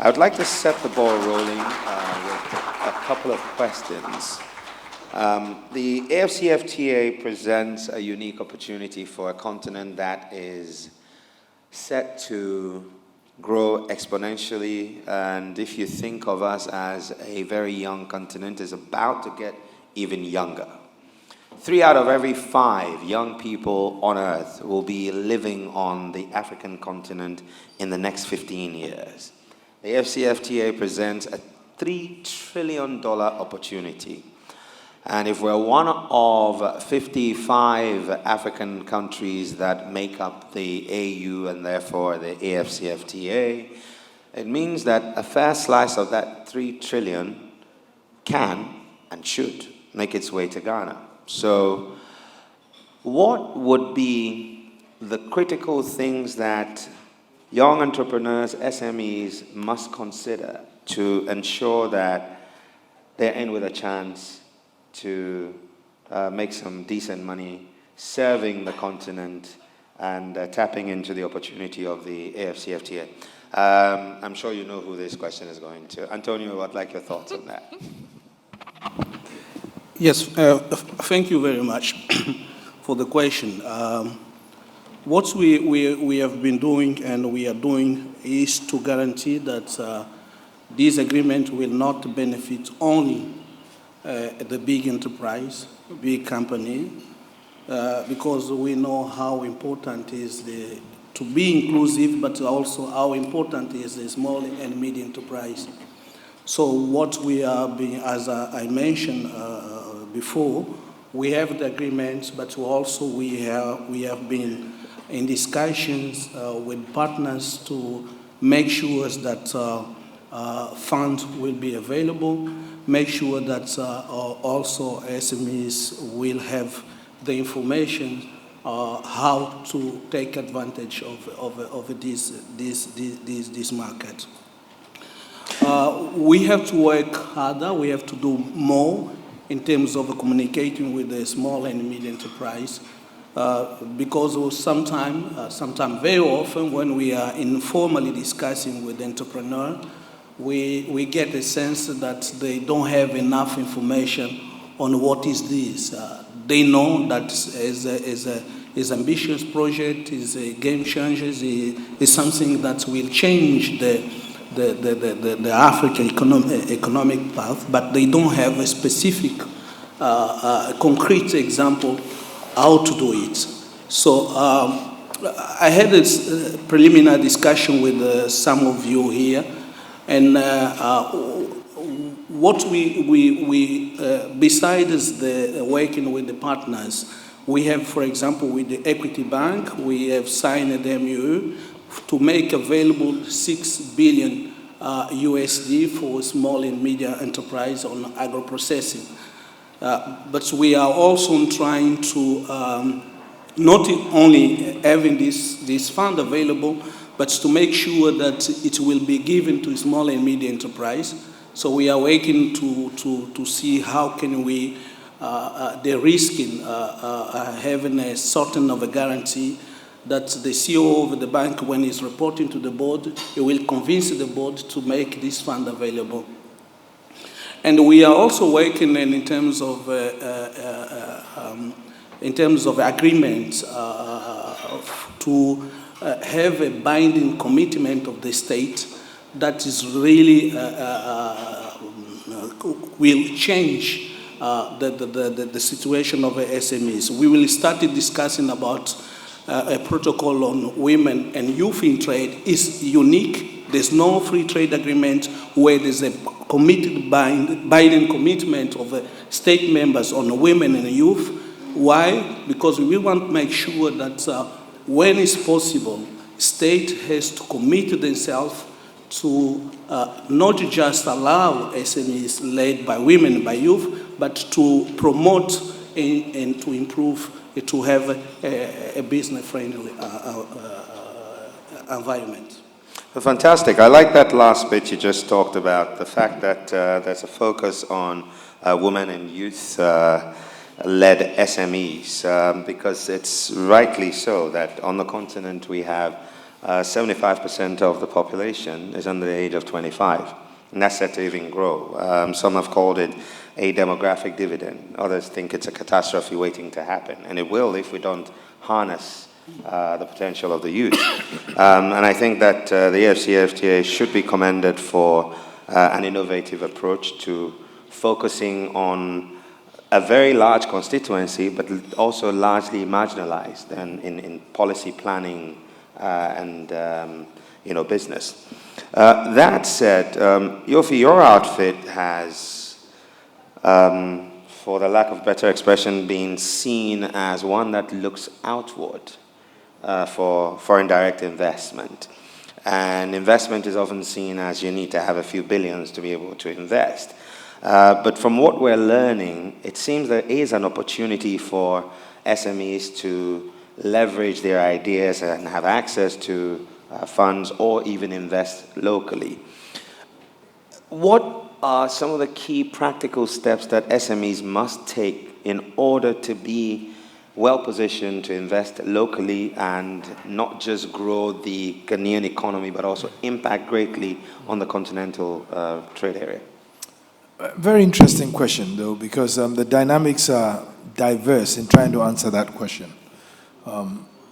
I would like to set the ball rolling with a couple of questions. The AfCFTA presents a unique opportunity for a continent that is set to grow exponentially, and if you think of us as a very young continent, is about to get even younger. 3 out of every 5 young people on Earth will be living on the African continent in the next 15 years. The AfCFTA presents a $3 trillion opportunity. And if we're one of 55 African countries that make up the AU and therefore the AfCFTA, it means that a fair slice of that $3 trillion can and should make its way to Ghana. So what would be the critical things that young entrepreneurs, SMEs, must consider to ensure that they're in with a chance to make some decent money serving the continent and tapping into the opportunity of the AfCFTA? I'm sure you know who this question is going to. Antonio, I'd like your thoughts on that. Yes, thank you very much for the question. What we have been doing and we are doing is to guarantee that this agreement will not benefit only the big enterprise, big company, because we know how important is to be inclusive, but also how important is the small and medium enterprise. So what we are being, as I mentioned before, we have the agreements, but also we have been in discussions with partners to make sure that funds will be available, make sure that also SMEs will have the information how to take advantage of this market. We have to work harder, we have to do more in terms of communicating with the small and medium enterprise, because sometimes very often when we are informally discussing with the entrepreneur, we get a sense that they don't have enough information on what is this. They know that is ambitious project, is a game changer, is something that will change the African economic path, but they don't have a specific, concrete example how to do it. So I had this preliminary discussion with some of you here, and what we besides the working with the partners, we have, for example, with the Equity Bank, we have signed an MOU to make available $6 billion USD for small and medium enterprise on agro-processing. But we are also trying to not only having this fund available, but to make sure that it will be given to small and medium enterprise. So we are working to see how can we de-risking having a certain of a guarantee that the CEO of the bank, when he's reporting to the board, he will convince the board to make this fund available. And we are also working in terms of agreements to have a binding commitment of the state that is really will change the situation of the SMEs. We will start discussing about a protocol on women and youth in trade. Is unique. There's no free trade agreement where there's a committed binding commitment of the state members on women and youth. Why? Because we want to make sure that when it's possible, state has to commit themselves to not just allow SMEs led by women and by youth, but to promote and to improve, to have a business-friendly environment. Fantastic. I like that last bit you just talked about, the fact that there's a focus on women and youth-led SMEs, because it's rightly so that on the continent we have 75% of the population is under the age of 25, and that's set to even grow. Some have called it a demographic dividend. Others think it's a catastrophe waiting to happen, and it will if we don't harness the potential of the youth. And I think that the AfCFTA should be commended for an innovative approach to focusing on a very large constituency, but also largely marginalized and in policy planning and business. That said, Yofi, your outfit has, for the lack of better expression, been seen as one that looks outward for foreign direct investment. And investment is often seen as you need to have a few billions to be able to invest. But from what we're learning, it seems there is an opportunity for SMEs to leverage their ideas and have access to funds or even invest locally. What are some of the key practical steps that SMEs must take in order to be well-positioned to invest locally and not just grow the Ghanaian economy, but also impact greatly on the continental trade area? Very interesting question, though, because the dynamics are diverse in trying to answer that question.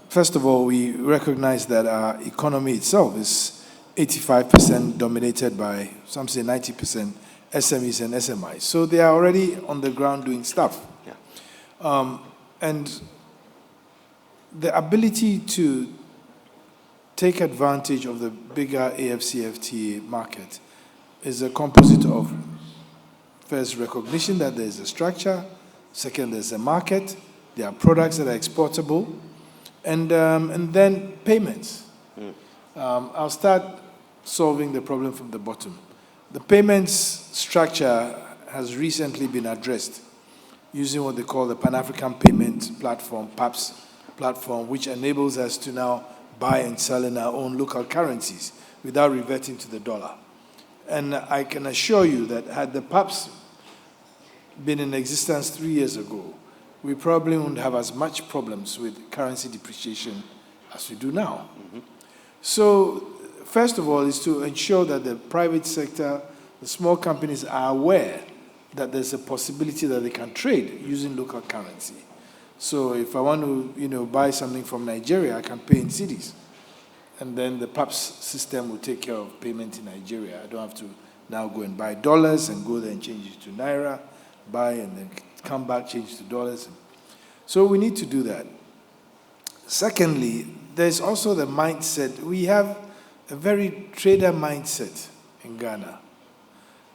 First of all, we recognize that our economy itself is 85% dominated by, some say 90%, SMEs and SMIs. So they are already on the ground doing stuff. Yeah. And the ability to take advantage of the bigger AfCFTA market is a composite of, first, recognition that there's a structure. Second, there's a market. There are products that are exportable. And then payments. I'll start solving the problem from the bottom. The payments structure has recently been addressed using what they call the Pan-African Payment Platform, PAPS platform, which enables us to now buy and sell in our own local currencies without reverting to the dollar. And I can assure you that had the PAPS been in existence 3 years ago, we probably wouldn't have as much problems with currency depreciation as we do now. Mm-hmm. So, first of all, is to ensure that the private sector, the small companies are aware that there's a possibility that they can trade using local currency. So if I want to, buy something from Nigeria, I can pay in cedis. And then the PAPS system will take care of payment in Nigeria. I don't have to now go and buy dollars and go there and change it to Naira, buy and then come back, change to dollars. So we need to do that. Secondly, there's also the mindset. We have a very trader mindset in Ghana.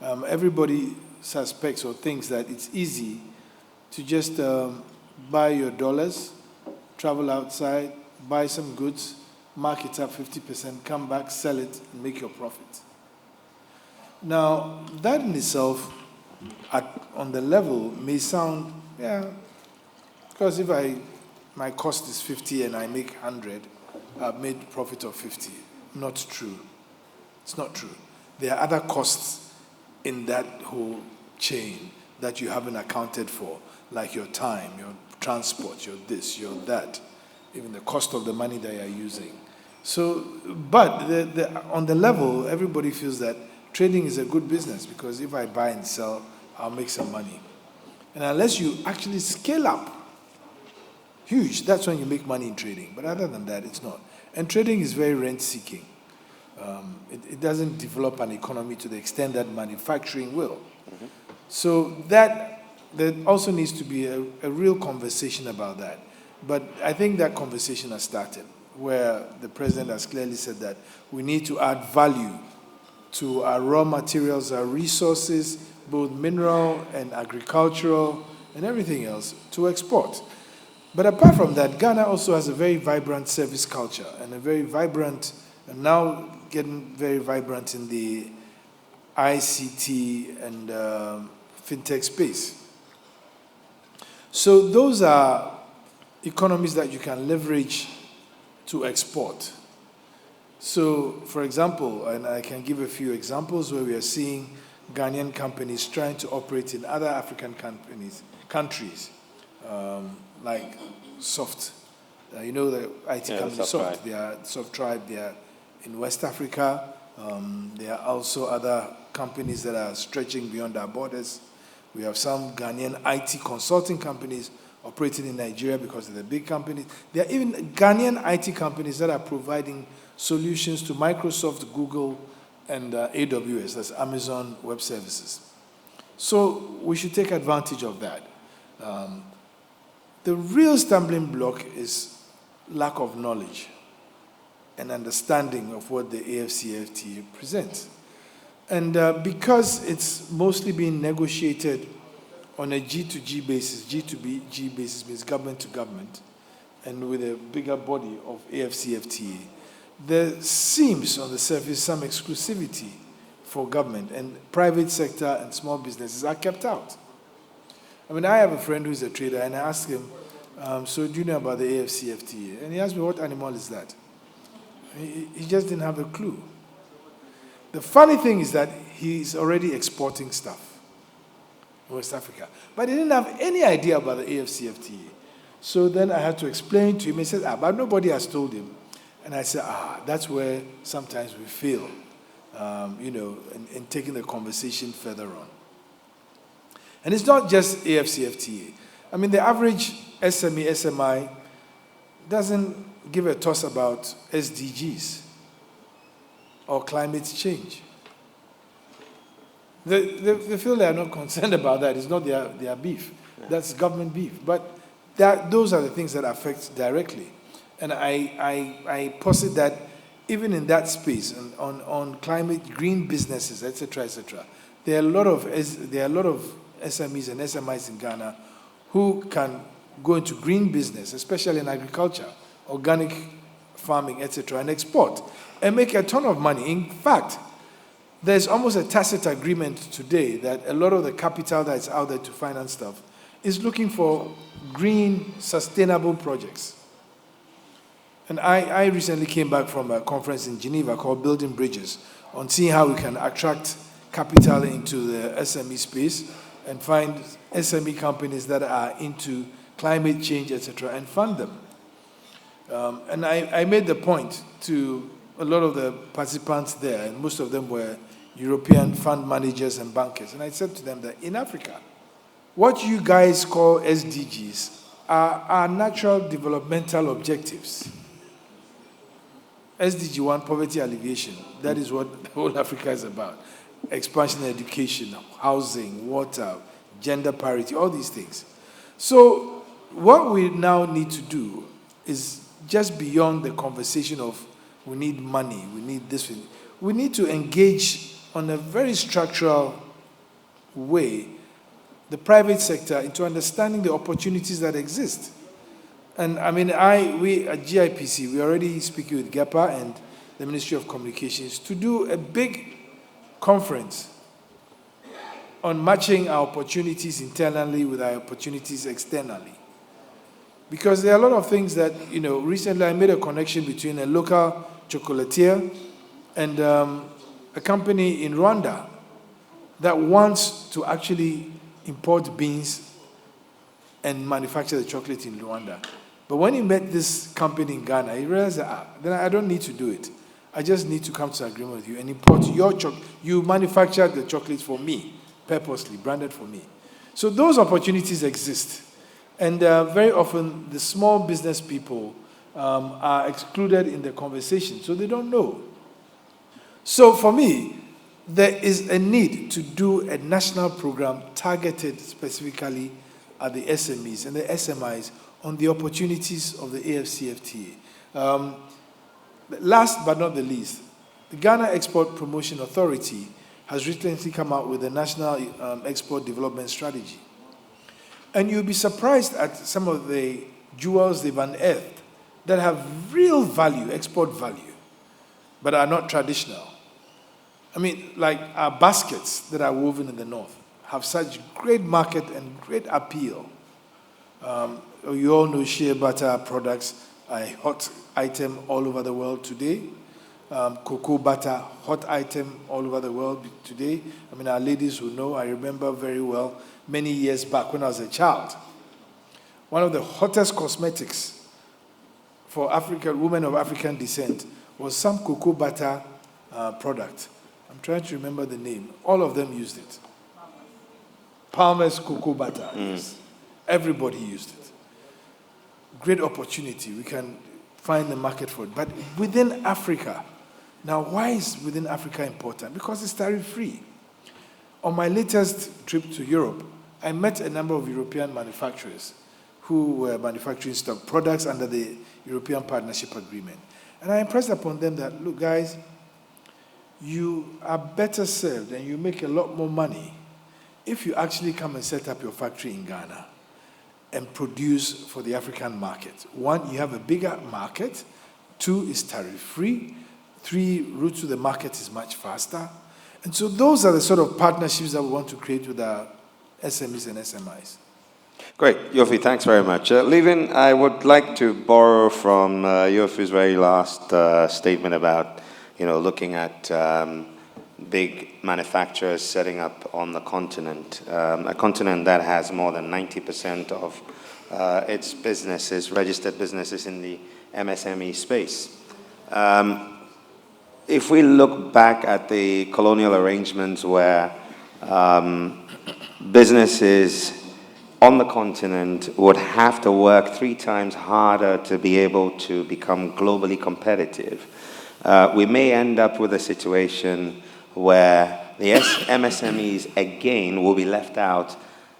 Everybody suspects or thinks that it's easy to just buy your dollars, travel outside, buy some goods, mark it up 50%, come back, sell it, and make your profit. Now, that in itself, on the level, may sound, because if my cost is 50 and I make 100, I've made profit of 50. Not true. It's not true. There are other costs in that whole chain that you haven't accounted for, like your time, your transport, your this, your that, even the cost of the money that you're using. So, but on the level, everybody feels that trading is a good business because if I buy and sell, I'll make some money. And unless you actually scale up, huge, that's when you make money in trading. But other than that, it's not. And trading is very rent-seeking. It doesn't develop an economy to the extent that manufacturing will. Mm-hmm. So there also needs to be a real conversation about that. But I think that conversation has started, where the president has clearly said that we need to add value to our raw materials, our resources, both mineral and agricultural and everything else, to export. But apart from that, Ghana also has a very vibrant service culture and a very vibrant, and now getting very vibrant in the ICT and fintech space. So those are economies that you can leverage to export. So, for example, and I can give a few examples where we are seeing Ghanaian companies trying to operate in other African countries, like soft You know the IT Yeah, company Softtribe. Soft. They are Softtribe. They are in West Africa. There are also other companies that are stretching beyond our borders. We have some Ghanaian IT consulting companies operating in Nigeria because they're the big companies. There are even Ghanaian IT companies that are providing solutions to Microsoft, Google, and AWS, that's Amazon Web Services. So we should take advantage of that. The real stumbling block is lack of knowledge and understanding of what the AfCFTA presents. And because it's mostly being negotiated on a G2G basis, G2G basis means government to government, and with a bigger body of AfCFTA, there seems on the surface some exclusivity for government, and private sector and small businesses are kept out. I mean, I have a friend who's a trader, and I asked him, so do you know about the AfCFTA? And he asked me, what animal is that? He just didn't have a clue. The funny thing is that he's already exporting stuff in West Africa, but he didn't have any idea about the AfCFTA. So then I had to explain to him. He said, but nobody has told him. And I said, that's where sometimes we fail, in taking the conversation further on. And it's not just AfCFTA. I mean, the average SME, SMI doesn't give a toss about SDGs or climate change. They feel they are not concerned about that. It's not their beef. That's government beef. But those are the things that affect directly. And I posit that even in that space, on climate, green businesses, etc., there are a lot of SMEs and SMIs in Ghana who can go into green business, especially in agriculture, organic farming, etc., and export and make a ton of money. In fact, there's almost a tacit agreement today that a lot of the capital that's out there to finance stuff is looking for green, sustainable projects. And I recently came back from a conference in Geneva called Building Bridges on seeing how we can attract capital into the SME space and find SME companies that are into climate change, etc., and fund them. And I made the point to a lot of the participants there, and most of them were European fund managers and bankers. And I said to them that in Africa, what you guys call SDGs are natural developmental objectives. SDG 1, poverty alleviation, that is what the whole Africa is about. Expansion in education, housing, water, gender parity, all these things. So what we now need to do is just beyond the conversation of we need money, we need this, we need to engage on a very structural way the private sector into understanding the opportunities that exist. And I mean, we at GIPC, we're already speaking with GEPA and the Ministry of Communications to do a big conference on matching our opportunities internally with our opportunities externally. Because there are a lot of things that, recently I made a connection between a local chocolatier and a company in Rwanda that wants to actually import beans and manufacture the chocolate in Rwanda. But when he met this company in Ghana, he realized that, then I don't need to do it. I just need to come to an agreement with you and import your chocolate. You manufacture the chocolates for me, purposely, branded for me. So those opportunities exist. And very often, the small business people are excluded in the conversation, so they don't know. So for me, there is a need to do a national program targeted specifically at the SMEs and the SMIs on the opportunities of the AfCFTA. Last but not the least, the Ghana Export Promotion Authority has recently come out with a national export development strategy. And you'll be surprised at some of the jewels they've unearthed that have real value, export value, but are not traditional. I mean, like our baskets that are woven in the north have such great market and great appeal. You all know shea butter products are a hot item all over the world today. Cocoa butter, hot item all over the world today. I mean, our ladies will know, I remember very well, many years back when I was a child, one of the hottest cosmetics for women of African descent was some cocoa butter product. I'm trying to remember the name. All of them used it. Palmer's cocoa butter. Yes. Everybody used it. Great opportunity. We can find the market for it. But within Africa, now why is within Africa important? Because it's tariff-free. On my latest trip to Europe, I met a number of European manufacturers who were manufacturing stock products under the European Partnership Agreement. And I impressed upon them that, look, guys, you are better served and you make a lot more money if you actually come and set up your factory in Ghana and produce for the African market. One, you have a bigger market. Two, it's tariff-free. Three, route to the market is much faster. And so those are the sort of partnerships that we want to create with our SMEs and SMIs. Great. Yofi, thanks very much. Lieven, I would like to borrow from Yofi's very last statement about, looking at big manufacturers setting up on the continent, a continent that has more than 90% of its businesses, registered businesses in the MSME space. If we look back at the colonial arrangements where businesses on the continent would have to work 3 times harder to be able to become globally competitive, we may end up with a situation where the MSMEs again will be left out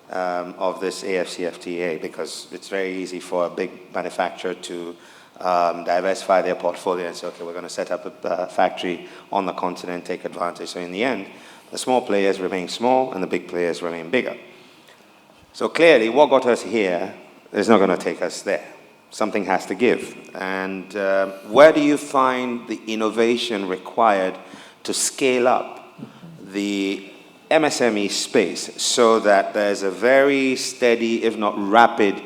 of this AfCFTA, because it's very easy for a big manufacturer to diversify their portfolio and say, okay, we're going to set up a factory on the continent, take advantage. So in the end, the small players remain small and the big players remain bigger. So clearly, what got us here is not going to take us there. Something has to give. And where do you find the innovation required to scale up the MSME space so that there's a very steady, if not rapid,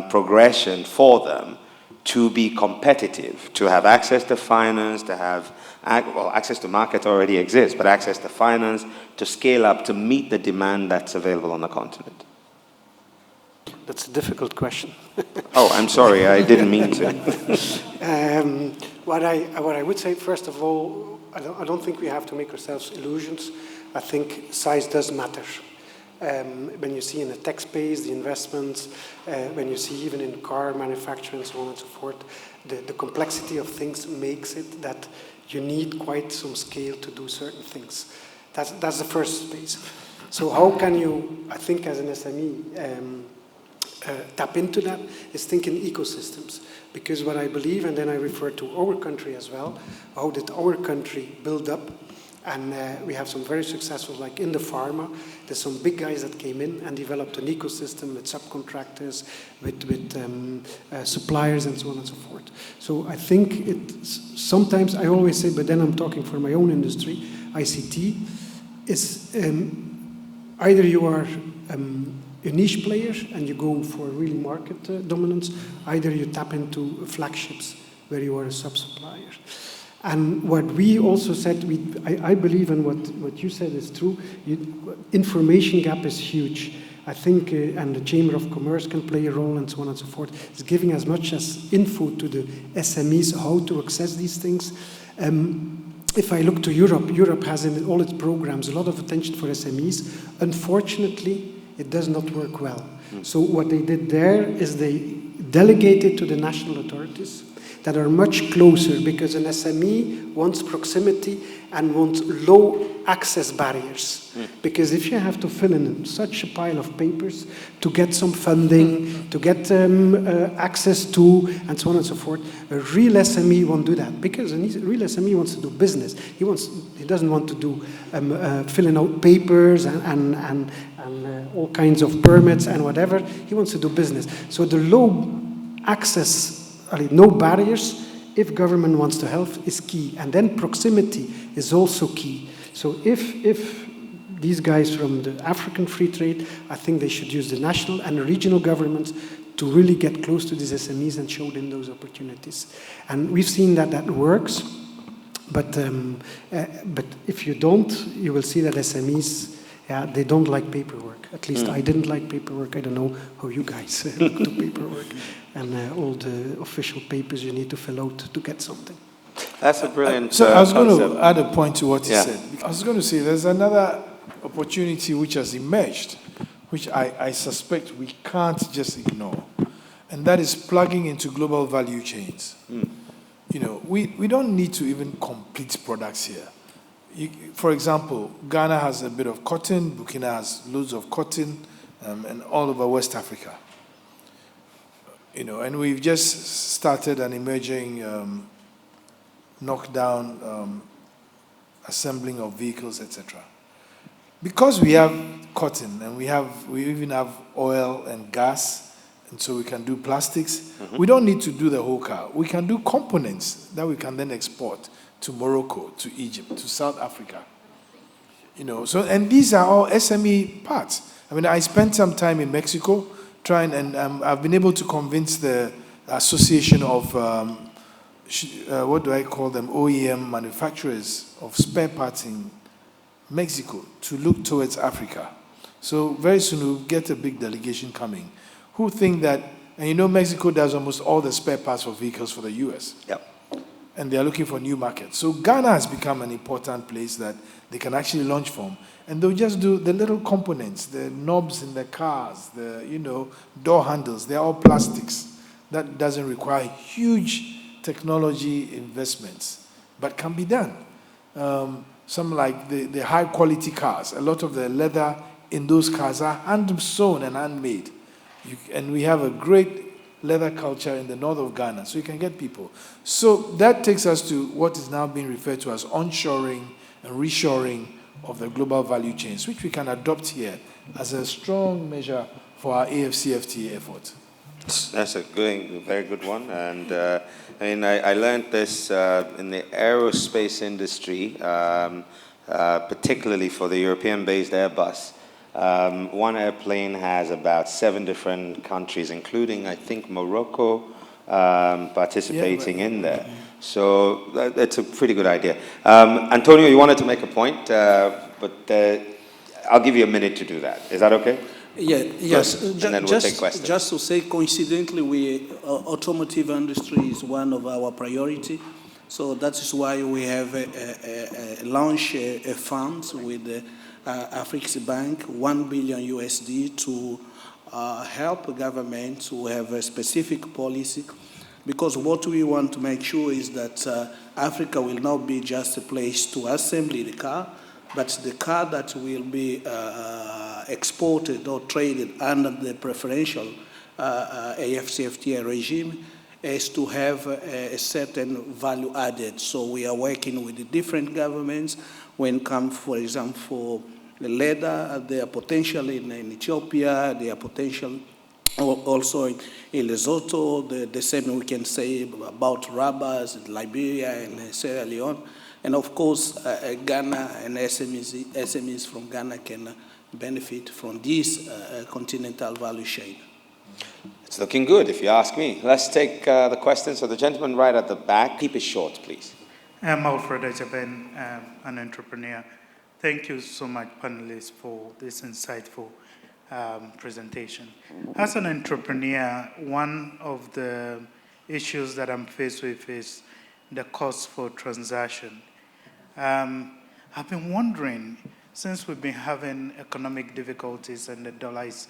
progression for them to be competitive, to have access to finance, to have, access to market already exists, but access to finance to scale up to meet the demand that's available on the continent? That's a difficult question. Oh, I'm sorry, I didn't mean to. What I would say, first of all, I don't think we have to make ourselves illusions. I think size does matter. When you see in the tech space, the investments, when you see even in car manufacturing and so on and so forth, the complexity of things makes it that you need quite some scale to do certain things. That's the first space. So how can you, I think as an SME, tap into that is think in ecosystems. Because what I believe, and then I refer to our country as well, how did our country build up? And we have some very successful, like in the pharma, there's some big guys that came in and developed an ecosystem with subcontractors, with suppliers and so on and so forth. So I think sometimes I always say, but then I'm talking for my own industry, ICT, is either you are a niche player and you go for really market dominance, either you tap into flagships where you are a sub-supplier. And what we also said, I believe, and what you said is true, information gap is huge. I think, and the Chamber of Commerce can play a role and so on and so forth, is giving as much as info to the SMEs how to access these things. If I look to Europe, Europe has in all its programs a lot of attention for SMEs. Unfortunately, it does not work well. So what they did there is they delegated to the national authorities that are much closer, because an SME wants proximity and wants low access barriers. Because if you have to fill in such a pile of papers to get some funding, to get access to, and so on and so forth, a real SME won't do that. Because a real SME wants to do business. He doesn't want to do filling out papers and all kinds of permits and whatever. He wants to do business. So the low access, no barriers, if government wants to help, is key. And then proximity is also key. So if these guys from the African free trade, I think they should use the national and regional governments to really get close to these SMEs and show them those opportunities. And we've seen that works, but if you don't, you will see that SMEs Yeah, they don't like paperwork. At least I didn't like paperwork. I don't know how you guys look to paperwork and all the official papers you need to fill out to get something. That's a brilliant So I was going concept. to add a point to what he Yeah. said. I was going to say there's another opportunity which has emerged, which I suspect we can't just ignore, and that is plugging into global value chains. You know, we don't need to even complete products here. For example, Ghana has a bit of cotton, Burkina has loads of cotton, and all over West Africa. You know, and we've just started an emerging knockdown assembling of vehicles, etc. Because we have cotton and we even have oil and gas, and so we can do plastics. We don't need to do the whole car. We can do components that we can then export to Morocco, to Egypt, to South Africa. You know, so, and these are all SME parts. I mean, I spent some time in Mexico trying, and I've been able to convince the association of, what do I call them, OEM manufacturers of spare parts in Mexico to look towards Africa. So very soon we'll get a big delegation coming who think that, and you know Mexico does almost all the spare parts for vehicles for the US. Yep. And they're looking for new markets. So Ghana has become an important place that they can actually launch from. And they'll just do the little components, the knobs in the cars, the, you know, door handles, they're all plastics. That doesn't require huge technology investments, but can be done. Some like the high quality cars, a lot of the leather in those cars are hand sewn and handmade. And we have a great leather culture in the north of Ghana, so you can get people. So that takes us to what is now being referred to as onshoring and reshoring of the global value chains, which we can adopt here as a strong measure for our AfCFTA effort. That's a very good one. And I learned this in the aerospace industry, particularly for the European-based Airbus. One airplane has about 7 different countries, including, I think, Morocco, participating in there. So that's a pretty good idea. Antonio, you wanted to make a point, but I'll give you a minute to do that. Is that okay? Yeah, yes. And then we'll take questions. Just to say, coincidentally, automotive industry is one of our priority. So that is why we have launched a fund with African Bagg, $1 billion USD to help the government to have a specific policy. Because what we want to make sure is that Africa will not be just a place to assemble the car, but the car that will be exported or traded under the preferential AfCFTA regime is to have a certain value added. So we are working with the different governments when it comes, for example, the leather, they are potential in Ethiopia, they are potential also in Lesotho, the same we can say about rubbers in Liberia and Sierra Leone. And of course, Ghana and SMEs from Ghana can benefit from this continental value chain. It's looking good, if you ask me. Let's take the questions. So the gentleman right at the back, keep it short, please. I'm Alfred Ajaben, an entrepreneur. Thank you so much, panelists, for this insightful presentation. As an entrepreneur, one of the issues that I'm faced with is the cost for transaction. I've been wondering, since we've been having economic difficulties and the dollar is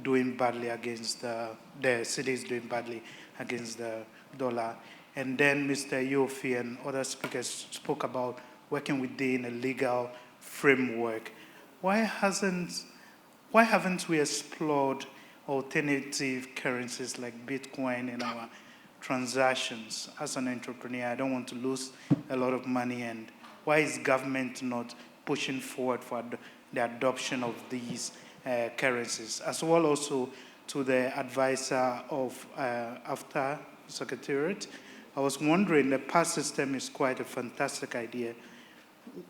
doing badly against the cedi is doing badly against the dollar, and then Mr. Yofi and other speakers spoke about working within a legal framework. Why haven't we explored alternative currencies like Bitcoin in our transactions? As an entrepreneur, I don't want to lose a lot of money, and why is government not pushing forward for the adoption of these currencies? As well also to the advisor of AfCFTA Secretariat, I was wondering, the pass system is quite a fantastic idea.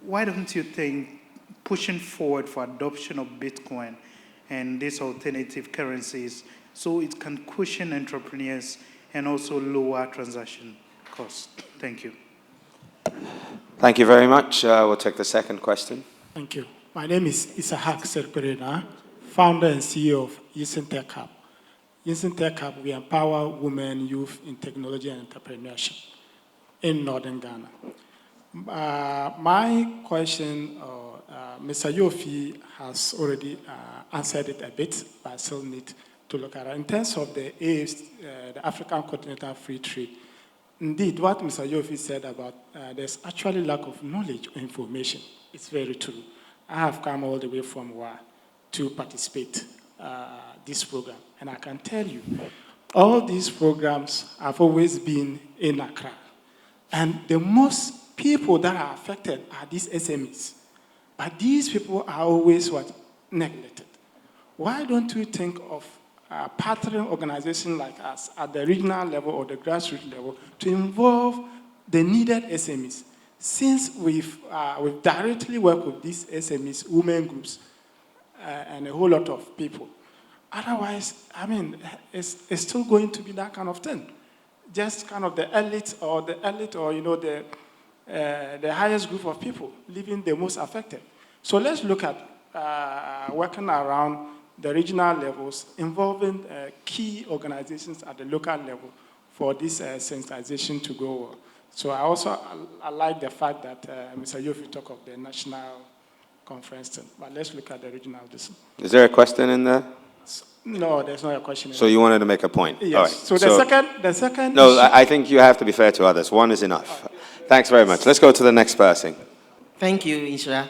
Why don't you think pushing forward for adoption of Bitcoin and these alternative currencies so it can cushion entrepreneurs and also lower transaction costs? Thank you. Thank you very much. We'll take the second question. Thank you. My name is Isahak Serperina, founder and CEO of Yinsen Tech Hub. Yinsen Tech Hub, we empower women, youth in technology and entrepreneurship in northern Ghana. My question, Mr. Yofi has already answered it a bit, but I still need to look at it. In terms of the African Continental Free Trade, indeed, what Mr. Yofi said about there's actually lack of knowledge or information. It's very true. I have come all the way from WA to participate this program, and I can tell you, all these programs have always been in Accra, and the most people that are affected are these SMEs. But these people are always neglected. Why don't we think of partnering organizations like us at the regional level or the grassroots level to involve the needed SMEs? Since we've directly worked with these SMEs, women groups, and a whole lot of people. Otherwise, I mean, it's still going to be that kind of thing. Just kind of the elite or the highest group of people leaving the most affected. So let's look at working around the regional levels, involving key organizations at the local level for this sensitization to go. So I like the fact that Mr. Yofi talked of the national conference thing, but let's look at the regional. Is there a question in there? No, there's not a question. So you wanted to make a point? Yes. All right. So the second. No, issue, I think you have to be fair to others. One is enough. Thanks very much. Let's go to the next person. Thank you, Inshira.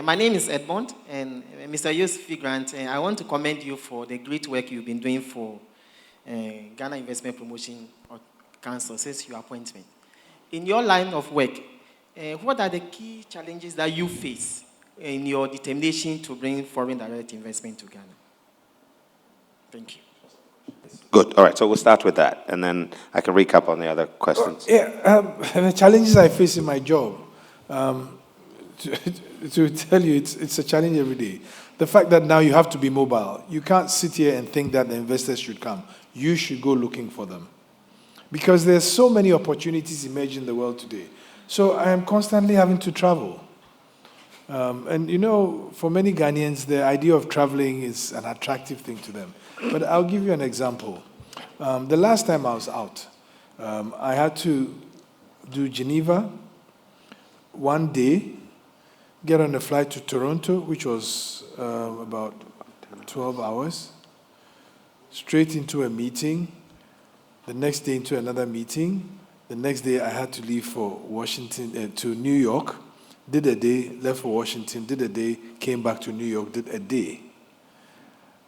My name is Edmond, and Mr. Yofi Grant, I want to commend you for the great work you've been doing for Ghana Investment Promotion Council since your appointment. In your line of work, what are the key challenges that you face in your determination to bring foreign direct investment to Ghana? Thank you. Good. All right. So we'll start with that, and then I can recap on the other questions. The challenges I face in my job, to tell you, it's a challenge every day. The fact that now you have to be mobile. You can't sit here and think that the investors should come. You should go looking for them. Because there's so many opportunities emerging in the world today. So I am constantly having to travel. And you know, for many Ghanaians, the idea of traveling is an attractive thing to them. But I'll give you an example. The last time I was out, I had to do Geneva one day, get on a flight to Toronto, which was about 12 hours, straight into a meeting, the next day into another meeting. The next day I had to leave for Washington, to New York, did a day, left for Washington, did a day, came back to New York, did a day.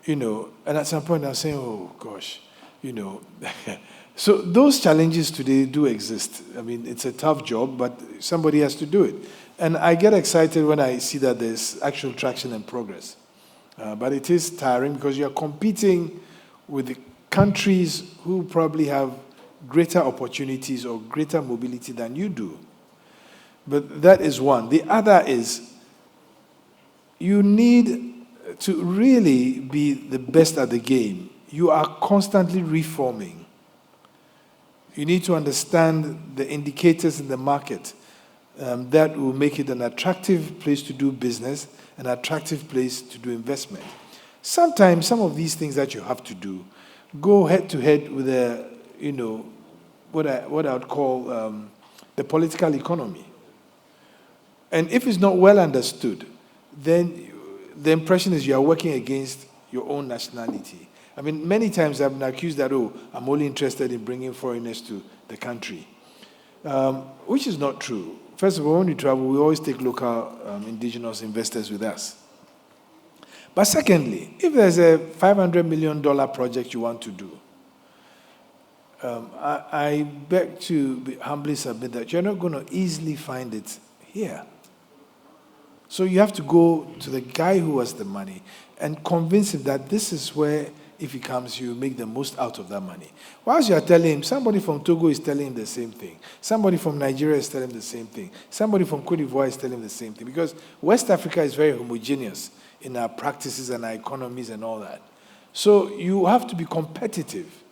You know, and at some point I was saying, oh gosh, you know. So those challenges today do exist. I mean, it's a tough job, but somebody has to do it. And I get excited when I see that there's actual traction and progress. But it is tiring because you're competing with the countries who probably have greater opportunities or greater mobility than you do. But that is one. The other is you need to really be the best at the game. You are constantly reforming. You need to understand the indicators in the market that will make it an attractive place to do business, an attractive place to do investment. Sometimes some of these things that you have to do go head to head with what I would call the political economy. And if it's not well understood, then the impression is you are working against your own nationality. I mean, many times I've been accused that, I'm only interested in bringing foreigners to the country, which is not true. First of all, when we travel, we always take local indigenous investors with us. But secondly, if there's a $500 million project you want to do, I beg to humbly submit that you're not going to easily find it here. So you have to go to the guy who has the money and convince him that this is where, if he comes, you make the most out of that money. Whilst you are telling him, somebody from Togo is telling him the same thing. Somebody from Nigeria is telling him the same thing. Somebody from Cote d'Ivoire is telling him the same thing. Because West Africa is very homogeneous in our practices and our economies and all that. So you have to be competitive.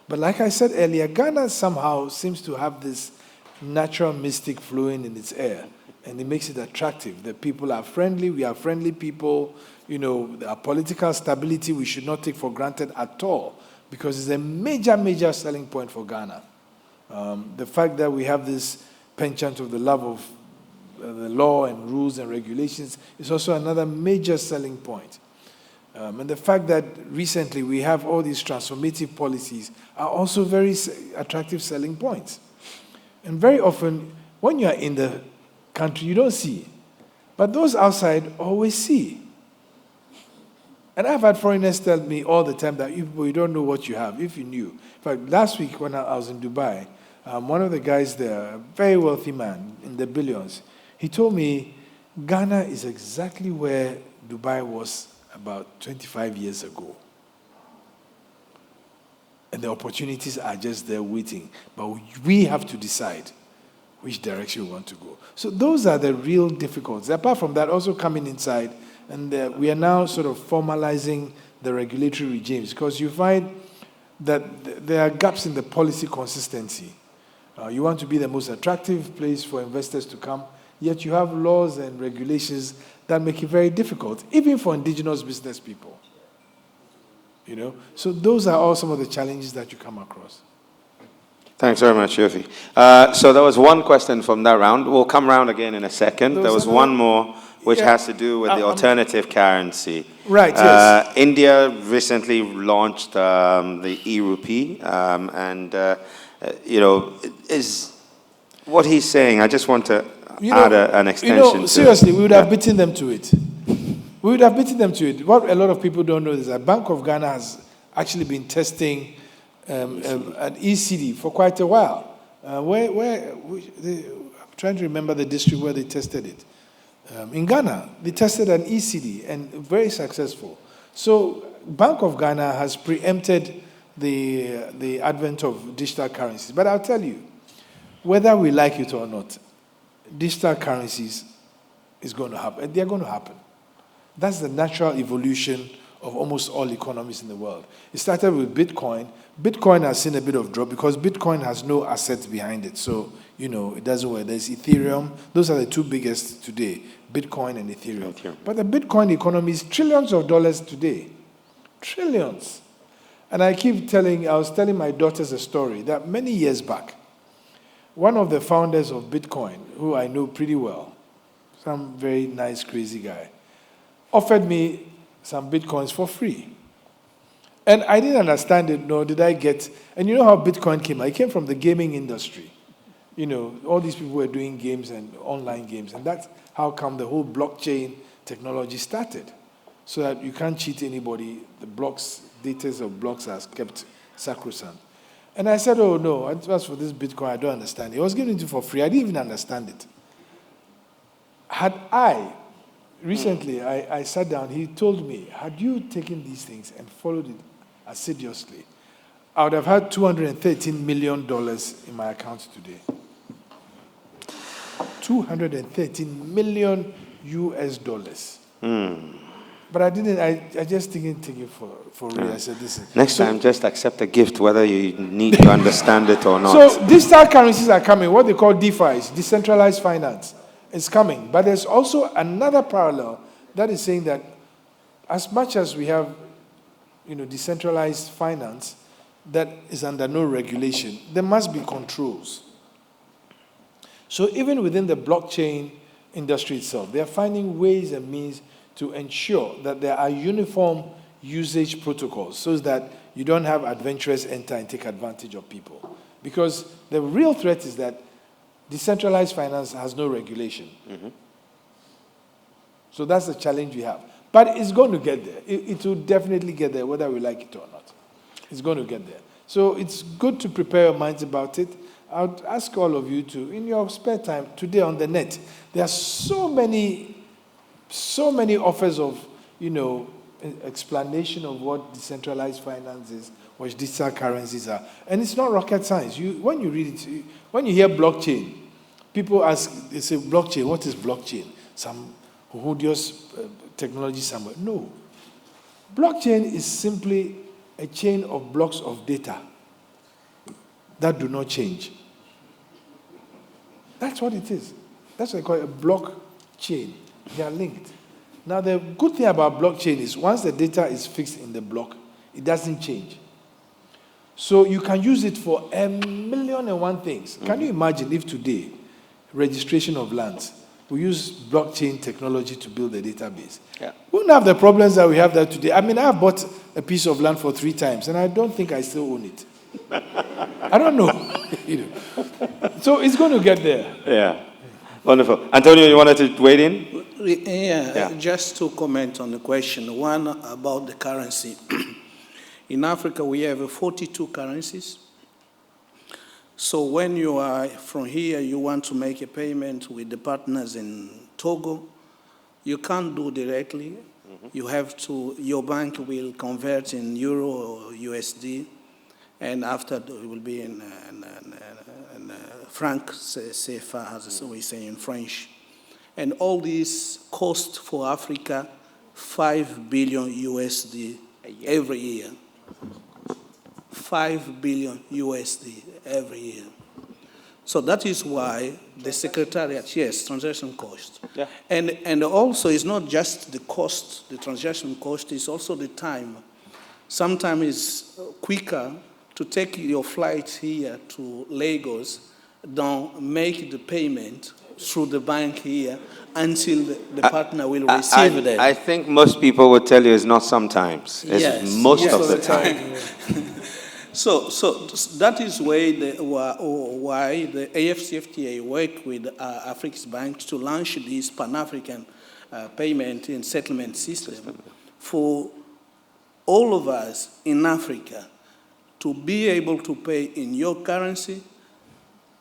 But like I said earlier, Ghana somehow seems to have this natural mystic flowing in its air and it makes it attractive. The people are friendly, we are friendly people, our political stability we should not take for granted at all, because it's a major, major selling point for Ghana. The fact that we have this penchant of the love of the law and rules and regulations is also another major selling point. And the fact that recently we have all these transformative policies are also very attractive selling points. And very often, when you are in the country, you don't see. But those outside always see. And I've had foreigners tell me all the time that you don't know what you have, if you knew. In fact, last week when I was in Dubai, one of the guys there, a very wealthy man in the billions, he told me Ghana is exactly where Dubai was about 25 years ago. And the opportunities are just there waiting. But we have to decide which direction we want to go. So those are the real difficulties. Apart from that, also coming inside, and we are now sort of formalizing the regulatory regimes, because you find that there are gaps in the policy consistency. You want to be the most attractive place for investors to come, yet you have laws and regulations that make it very difficult, even for indigenous business people. So those are all some of the challenges that you come across. Thanks very much, Yofi. So there was one question from that round. We'll come round again in a second. There was one more, which has to do with the alternative currency. Right, yes. India recently launched the e-rupee, is what he's saying. I just want to add an extension. Seriously, we would have beaten them to it. We would have beaten them to it. What a lot of people don't know is that Bank of Ghana has actually been testing an ECD for quite a while. I'm trying to remember the district where they tested it. In Ghana, they tested an ECD and very successful. So Bank of Ghana has preempted the advent of digital currencies. But I'll tell you, whether we like it or not, digital currencies is going to happen. They're going to happen. That's the natural evolution of almost all economies in the world. It started with Bitcoin. Bitcoin has seen a bit of drop because Bitcoin has no assets behind it. So, it doesn't work. There's Ethereum. Those are the two biggest today, Bitcoin and Ethereum. But the Bitcoin economy is trillions of dollars today. Trillions. And I was telling my daughters a story that many years back, one of the founders of Bitcoin, who I know pretty well, some very nice, crazy guy, offered me some Bitcoins for free. And I didn't understand it, nor did I get... And you know how Bitcoin came? I came from the gaming industry. All these people were doing games and online games, and that's how come the whole blockchain technology started. So that you can't cheat anybody. The data of blocks are kept sacrosanct. And I said, oh, no, as for this Bitcoin, I don't understand. He was giving it for free. I didn't even understand it. Recently, I sat down, he told me, had you taken these things and followed it assiduously, I would have had $213 million in my account today. 213 million US dollars. But I just didn't take it for real. I said, this is... Next time, just accept a gift, whether you need to understand it or not. So digital currencies are coming, what they call DeFi, decentralized finance. It's coming. But there's also another parallel that is saying that as much as we have, decentralized finance that is under no regulation, there must be controls. So even within the blockchain industry itself, they are finding ways and means to ensure that there are uniform usage protocols so that you don't have adventurers enter and take advantage of people. Because the real threat is that decentralized finance has no regulation. Mm-hmm. So that's the challenge we have. But it's going to get there. It will definitely get there, whether we like it or not. It's going to get there. So it's good to prepare your minds about it. I would ask all of you to, in your spare time, today on the net, there are so many offers of, explanation of what decentralized finance is, what digital currencies are. And it's not rocket science. When you read it, when you hear blockchain, people ask, they say, blockchain, what is blockchain? Some odious technology somewhere. No. Blockchain is simply a chain of blocks of data that do not change. That's what it is. That's what I call it a blockchain. They are linked. Now, the good thing about blockchain is once the data is fixed in the block, it doesn't change. So you can use it for 1,000,001 things. Can you imagine if today, registration of lands, we use blockchain technology to build a database? Yeah. We wouldn't have the problems that we have there today. I mean, I've bought a piece of land for 3 times, and I don't think I still own it. I don't know. So it's going to get there. Yeah. Wonderful. Antonio, you wanted to weigh in? Yeah, just to comment on the question. One, about the currency. In Africa, we have 42 currencies. So when you are from here, you want to make a payment with the partners in Togo, you can't do directly. You have to, your bank will convert in euro or USD, and after it will be in franc CFA, as we say in French. And all these cost for Africa 5 billion USD every year. 5 billion USD every year. So that is why the Secretariat, yes, transaction cost. Yeah. And also it's not just the cost, the transaction cost, it's also the time. Sometimes it's quicker to take your flight here to Lagos than make the payment through the bank here until the partner will receive them. I think most people would tell you it's not sometimes. It's Yes, most yes. of the time. So that is why the AfCFTA worked with Africa's banks to launch this Pan-African payment and settlement system for all of us in Africa to be able to pay in your currency,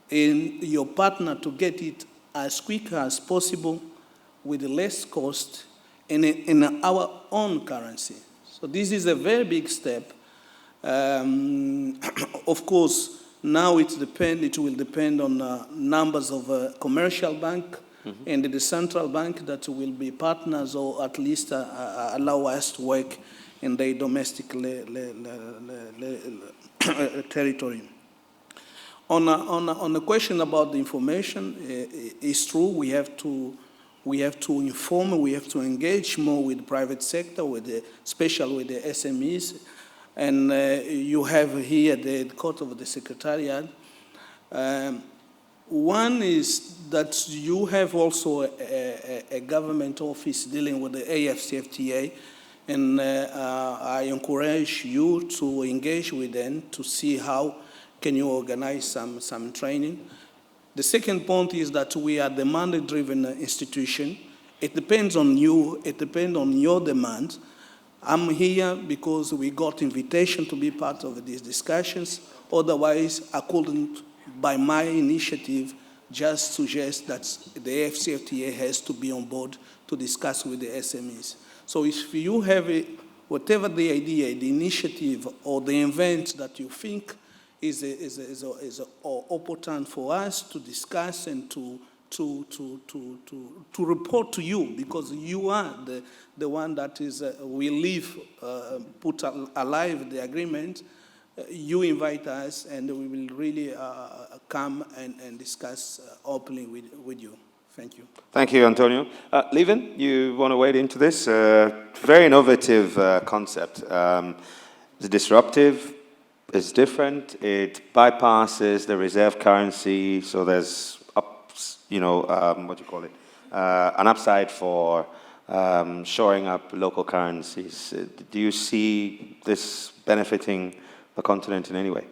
in your partner to get it as quick as possible with less cost in our own currency. So this is a very big step. Of course, now it will depend on numbers of commercial bank and the central bank that will be partners or at least allow us to work in their domestic territory. On the question about the information, it's true. We have to inform. We have to engage more with the private sector, especially with the SMEs. And you have here the court of the Secretariat. One is that you have also a government office dealing with the AfCFTA, and I encourage you to engage with them to see how can you organize some training. The second point is that we are demand-driven institution. It depends on you. It depends on your demand. I'm here because we got invitation to be part of these discussions. Otherwise, I couldn't, by my initiative, just suggest that the AfCFTA has to be on board to discuss with the SMEs. So if you have whatever the idea, the initiative, or the event that you think is important for us to discuss and to report to you, because you are the one that is will live, put alive the agreement. You invite us, and we will really come and discuss openly with you. Thank you. Thank you, Antonio. Lieven, you want to wade into this? Very innovative concept. It's disruptive. It's different. It bypasses the reserve currency, so there's what do you call it? An upside for shoring up local currencies. Do you see this benefiting the continent in any way?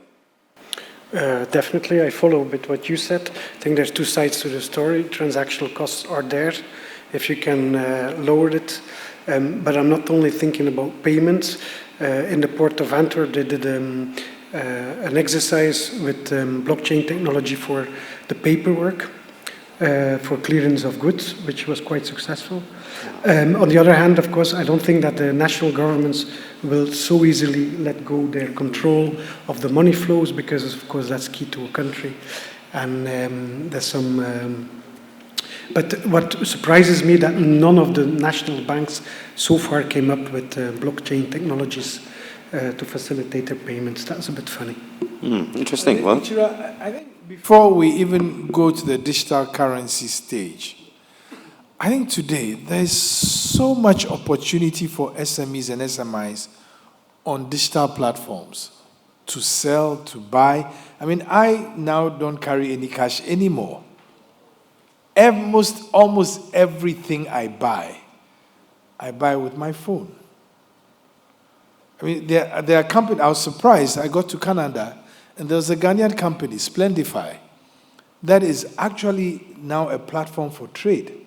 Definitely, I follow a bit what you said. I think there's 2 sides to the story. Transactional costs are there if you can lower it. But I'm not only thinking about payments. In the port of Antwerp, they did an exercise with blockchain technology for the paperwork, for clearance of goods, which was quite successful. On the other hand, of course, I don't think that the national governments will so easily let go their control of the money flows, because, of course, that's key to a country. And there's some... But what surprises me that none of the national banks so far came up with blockchain technologies to facilitate their payments. That's a bit funny. Interesting. Well, I think before we even go to the digital currency stage, I think today there's so much opportunity for SMEs and SMIs on digital platforms to sell, to buy. I mean, I now don't carry any cash anymore. Almost everything I buy with my phone. I mean, there are companies, I was surprised, I got to Canada, and there was a Ghanaian company, Splendify, that is actually now a platform for trade.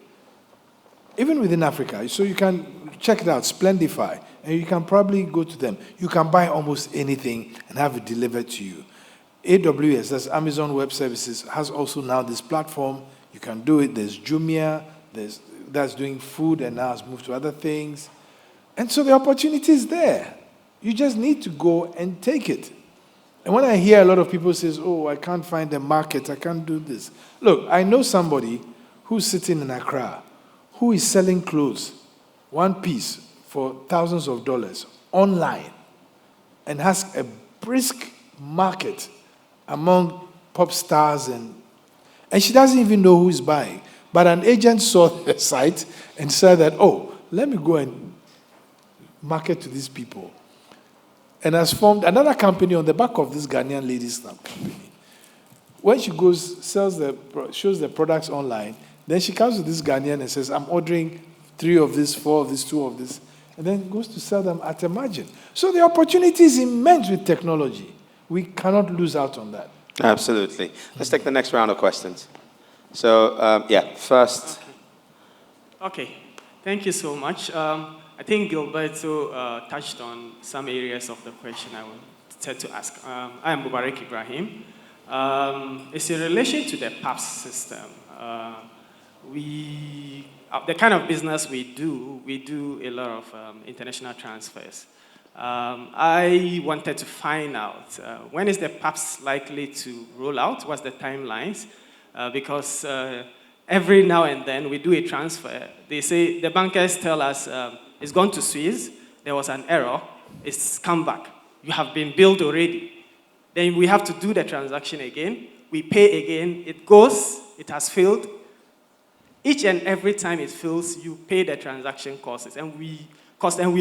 Even within Africa. So you can check it out, Splendify, and you can probably go to them. You can buy almost anything and have it delivered to you. AWS, that's Amazon Web Services, has also now this platform. You can do it. There's Jumia, that's doing food and now has moved to other things. And so the opportunity is there. You just need to go and take it. And when I hear a lot of people say, oh, I can't find a market, I can't do this. Look, I know somebody who's sitting in Accra who is selling clothes, one piece, for thousands of dollars online and has a brisk market among pop stars and she doesn't even know who is buying. But an agent saw the site and said that, oh, let me go and market to these people. And has formed another company on the back of this Ghanaian lady's company. When she goes, shows the products online, then she comes to this Ghanaian and says, I'm ordering 3 of this, 4 of this, 2 of this, and then goes to sell them at a margin. So the opportunity is immense with technology. We cannot lose out on that. Absolutely. Let's take the next round of questions. So, first. Okay, thank you so much. I think Gilberto touched on some areas of the question I wanted to ask. I am Mubarak Ibrahim. It's in relation to the PAPS system. The kind of business we do a lot of international transfers. I wanted to find out, when is the PAPS likely to roll out? What's the timelines? Because every now and then we do a transfer. They say, the bankers tell us, it's gone to Swiss, there was an error, it's come back. You have been billed already. Then we have to do the transaction again, we pay again, it goes, it has failed. Each and every time it fails, you pay the transaction costs, and we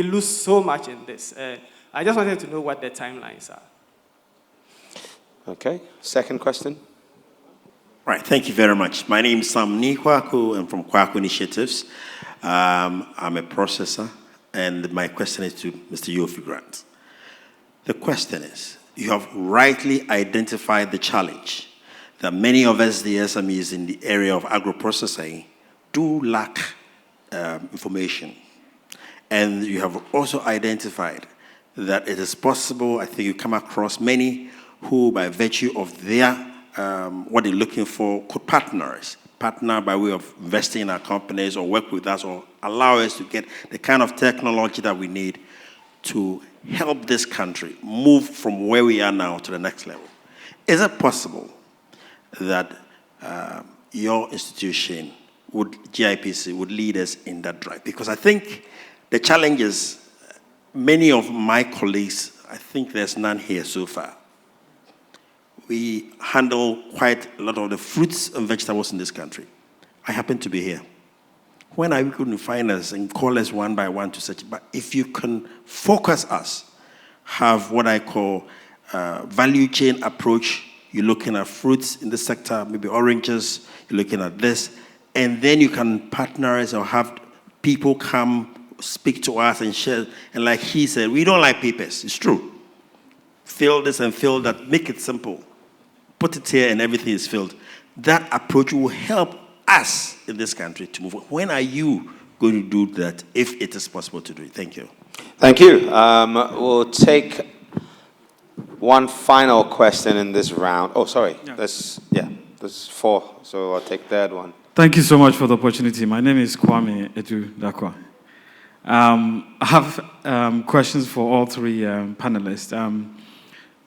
lose so much in this. I just wanted to know what the timelines are. Okay, second question. Right, thank you very much. My name is Sam Nikwaku. I'm from Kwaku Initiatives. I'm a processor, and my question is to Mr. Yofi Grant. The question is, you have rightly identified the challenge that many of us, the SMEs in the area of agro-processing, do lack information. And you have also identified that it is possible, I think you come across many who, by virtue of their, what they're looking for, could partner by way of investing in our companies or work with us or allow us to get the kind of technology that we need to help this country move from where we are now to the next level. Is it possible that your institution, GIPC, would lead us in that drive? Because I think the challenge is, many of my colleagues, I think there's none here so far. We handle quite a lot of the fruits and vegetables in this country. I happen to be here. When are we going to find us and call us one by one to such? But if you can focus us, have what I call value chain approach, you're looking at fruits in the sector, maybe oranges, you're looking at this, and then you can partner us or have people come speak to us and share. And like he said, we don't like papers. It's true. Fill this and fill that. Make it simple. Put it here and everything is filled. That approach will help us in this country to move on. When are you going to do that, if it is possible to do it? Thank you. Thank you. We'll take one final question in this round. Oh, sorry. Yeah. There's 4, so I'll take that one. Thank you so much for the opportunity. My name is Kwame Edu Dakwa. I have questions for all 3 panelists.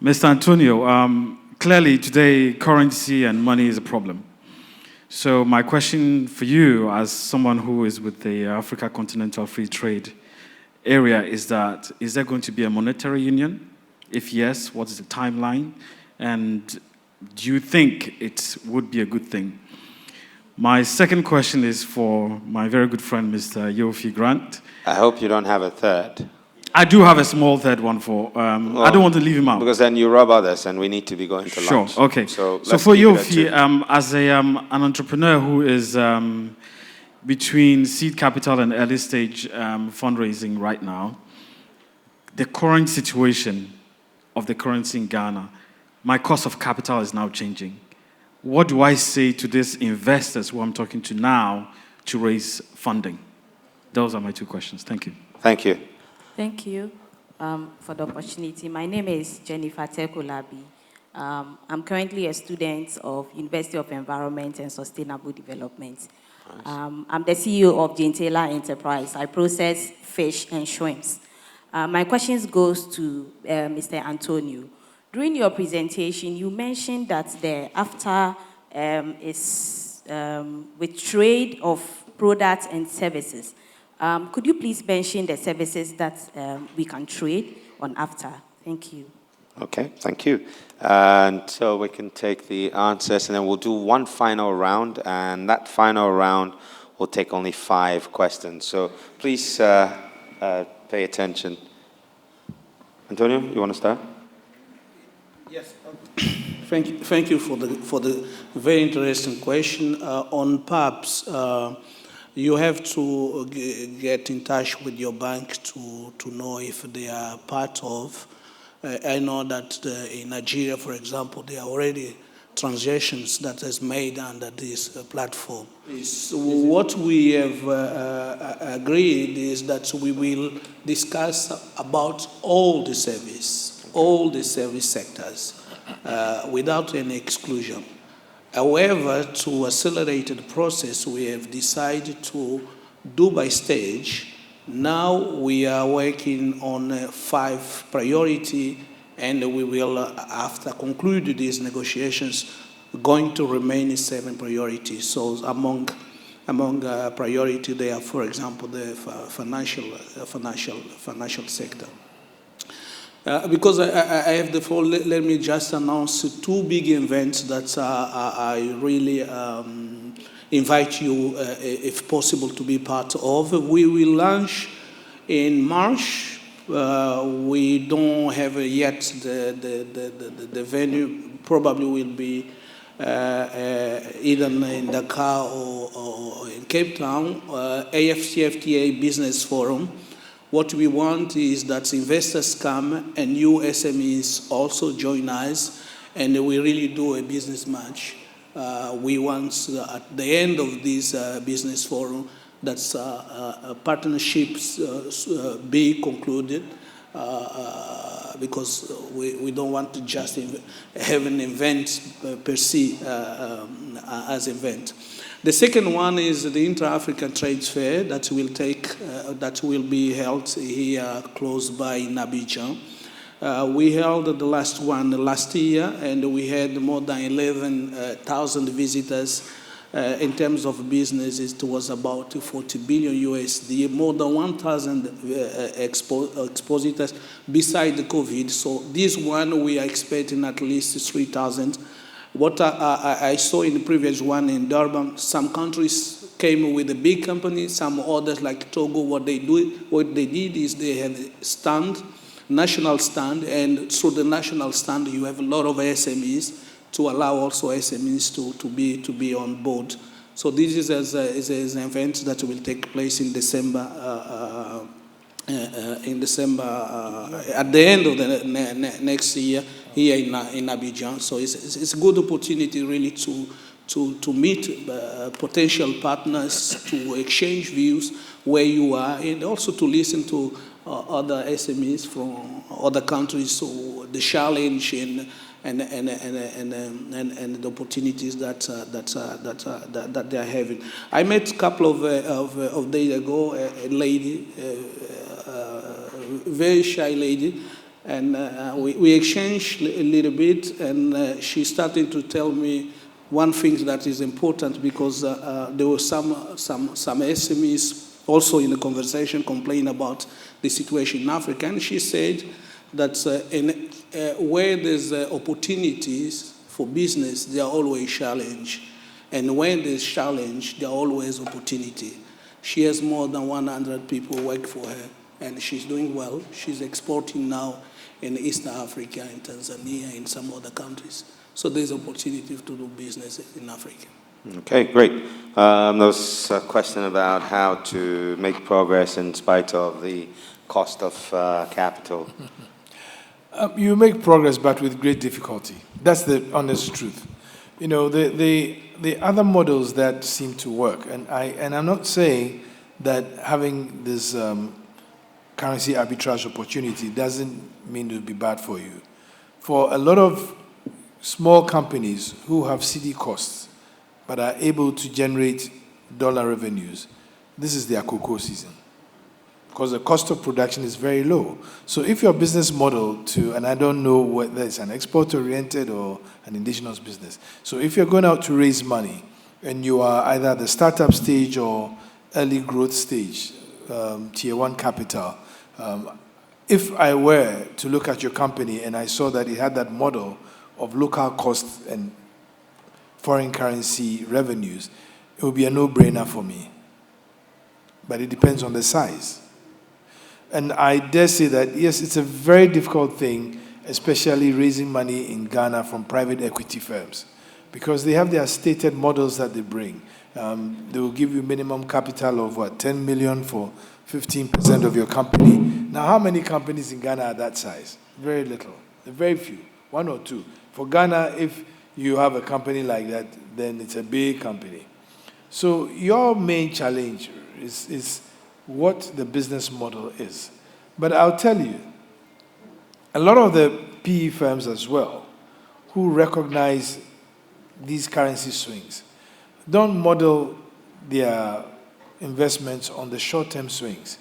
Mr. Antonio, clearly today currency and money is a problem. So my question for you, as someone who is with the Africa Continental Free Trade area, is that, is there going to be a monetary union? If yes, what is the timeline? And do you think it would be a good thing? My second question is for my very good friend, Mr. Yofi Grant. I hope you don't have a third. I do have a small third one for, I don't want to leave him out. Because then you rob others and we need to be going to lunch. Sure, okay. So for keep it at two. Yofi, as an entrepreneur who is between seed capital and early stage fundraising right now, the current situation of the currency in Ghana, my cost of capital is now changing. What do I say to these investors who I'm talking to now to raise funding? Those are my two questions. Thank you. Thank you. Thank you for the opportunity. My name is Jennifer Tekulabi. I'm currently a student of University of Environment and Sustainable Development. Nice. I'm the CEO of Gentela Enterprise. I process fish and shrimps. My questions goes to Mr. Antonio. During your presentation, you mentioned that the AfCFTA is with trade of products and services. Could you please mention the services that we can trade on AfCFTA? Thank you. Okay, thank you. And so we can take the answers, and then we'll do one final round, and that final round will take only 5 questions. So please pay attention. Antonio, you want to start? Yes. Thank you for the very interesting question. On PAPs, you have to get in touch with your bank to know if they are part of. I know that in Nigeria, for example, there are already transactions that is made under this platform. What we have agreed is that we will discuss about all the service sectors without any exclusion. However, to accelerate the process, we have decided to do by stage. Now we are working on 5 priority, and we will, after conclude these negotiations, going to remain 7 priorities. So among priority, there are, for example, the financial sector. Because I have the floor, let me just announce 2 big events that I really invite you, if possible, to be part of. We will launch in March. We don't have yet the venue. Probably will be either in Dakar or in Cape Town, AfCFTA Business Forum. What we want is that investors come and new SMEs also join us, and we really do a business match. We want at the end of this business forum that partnerships be concluded, because we don't want to just have an event per se as event. The second one is the Inter-African Trade Fair that will be held here close by in Abidjan. We held the last one last year, and we had more than 11,000 visitors. In terms of business, it was about 40 billion USD, more than 1,000 expositors beside the COVID. So this one, we are expecting at least 3,000. What I saw in the previous one in Durban, some countries came with a big company, some others like Togo, what they did is they had a stand, national stand, and through the national stand you have a lot of SMEs to allow also SMEs to be on board. So this is an event that will take place in December. At the end of the next year here in Abidjan. So it's a good opportunity really to meet potential partners, to exchange views where you are, and also to listen to other SMEs from other countries. So the challenge and the opportunities that they are having. I met a couple of days ago a lady, very shy lady, and we exchanged a little bit, and she started to tell me one thing that is important, because there were some SMEs also in the conversation complain about the situation in Africa, and she said that where there's opportunities for business, there are always challenges. And when there's challenge, there are always opportunity. She has more than 100 people work for her, and she's doing well. She's exporting now in East Africa, in Tanzania, in some other countries. So there's opportunity to do business in Africa. Okay, great. There was a question about how to make progress in spite of the cost of capital. You make progress, but with great difficulty. That's the honest truth. You know, the other models that seem to work, and I'm not saying that having this currency arbitrage opportunity doesn't mean it will be bad for you. For a lot of small companies who have CD costs but are able to generate dollar revenues, this is their cocoa season, because the cost of production is very low. So if your business model and I don't know whether it's an export-oriented or an indigenous business, so if you're going out to raise money and you are either at the startup stage or early growth stage, tier 1 capital, if I were to look at your company and I saw that it had that model of local costs and foreign currency revenues, it would be a no-brainer for me. But it depends on the size. And I dare say that, yes, it's a very difficult thing, especially raising money in Ghana from private equity firms, because they have their stated models that they bring. They will give you minimum capital of, 10 million for 15% of your company. Now, how many companies in Ghana are that size? Very little. Very few. 1 or 2. For Ghana, if you have a company like that, then it's a big company. So your main challenge is what the business model is. But I'll tell you, a lot of the PE firms as well, who recognize these currency swings, don't model their investments on the short-term swings.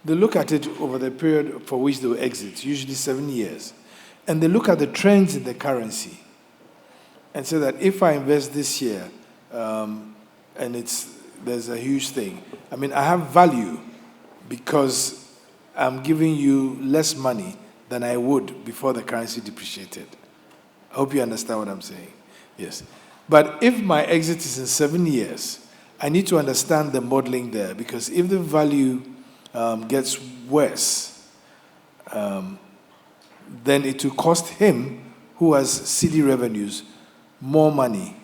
They look at it over the period for which they will exit, usually 7 years. And they look at the trends in the currency and say that if I invest this year, and there's a huge thing, I mean, I have value because I'm giving you less money than I would before the currency depreciated. I hope you understand what I'm saying. Yes. But if my exit is in 7 years, I need to understand the modeling there, because if the value gets worse, then it will cost him, who has CD revenues, more money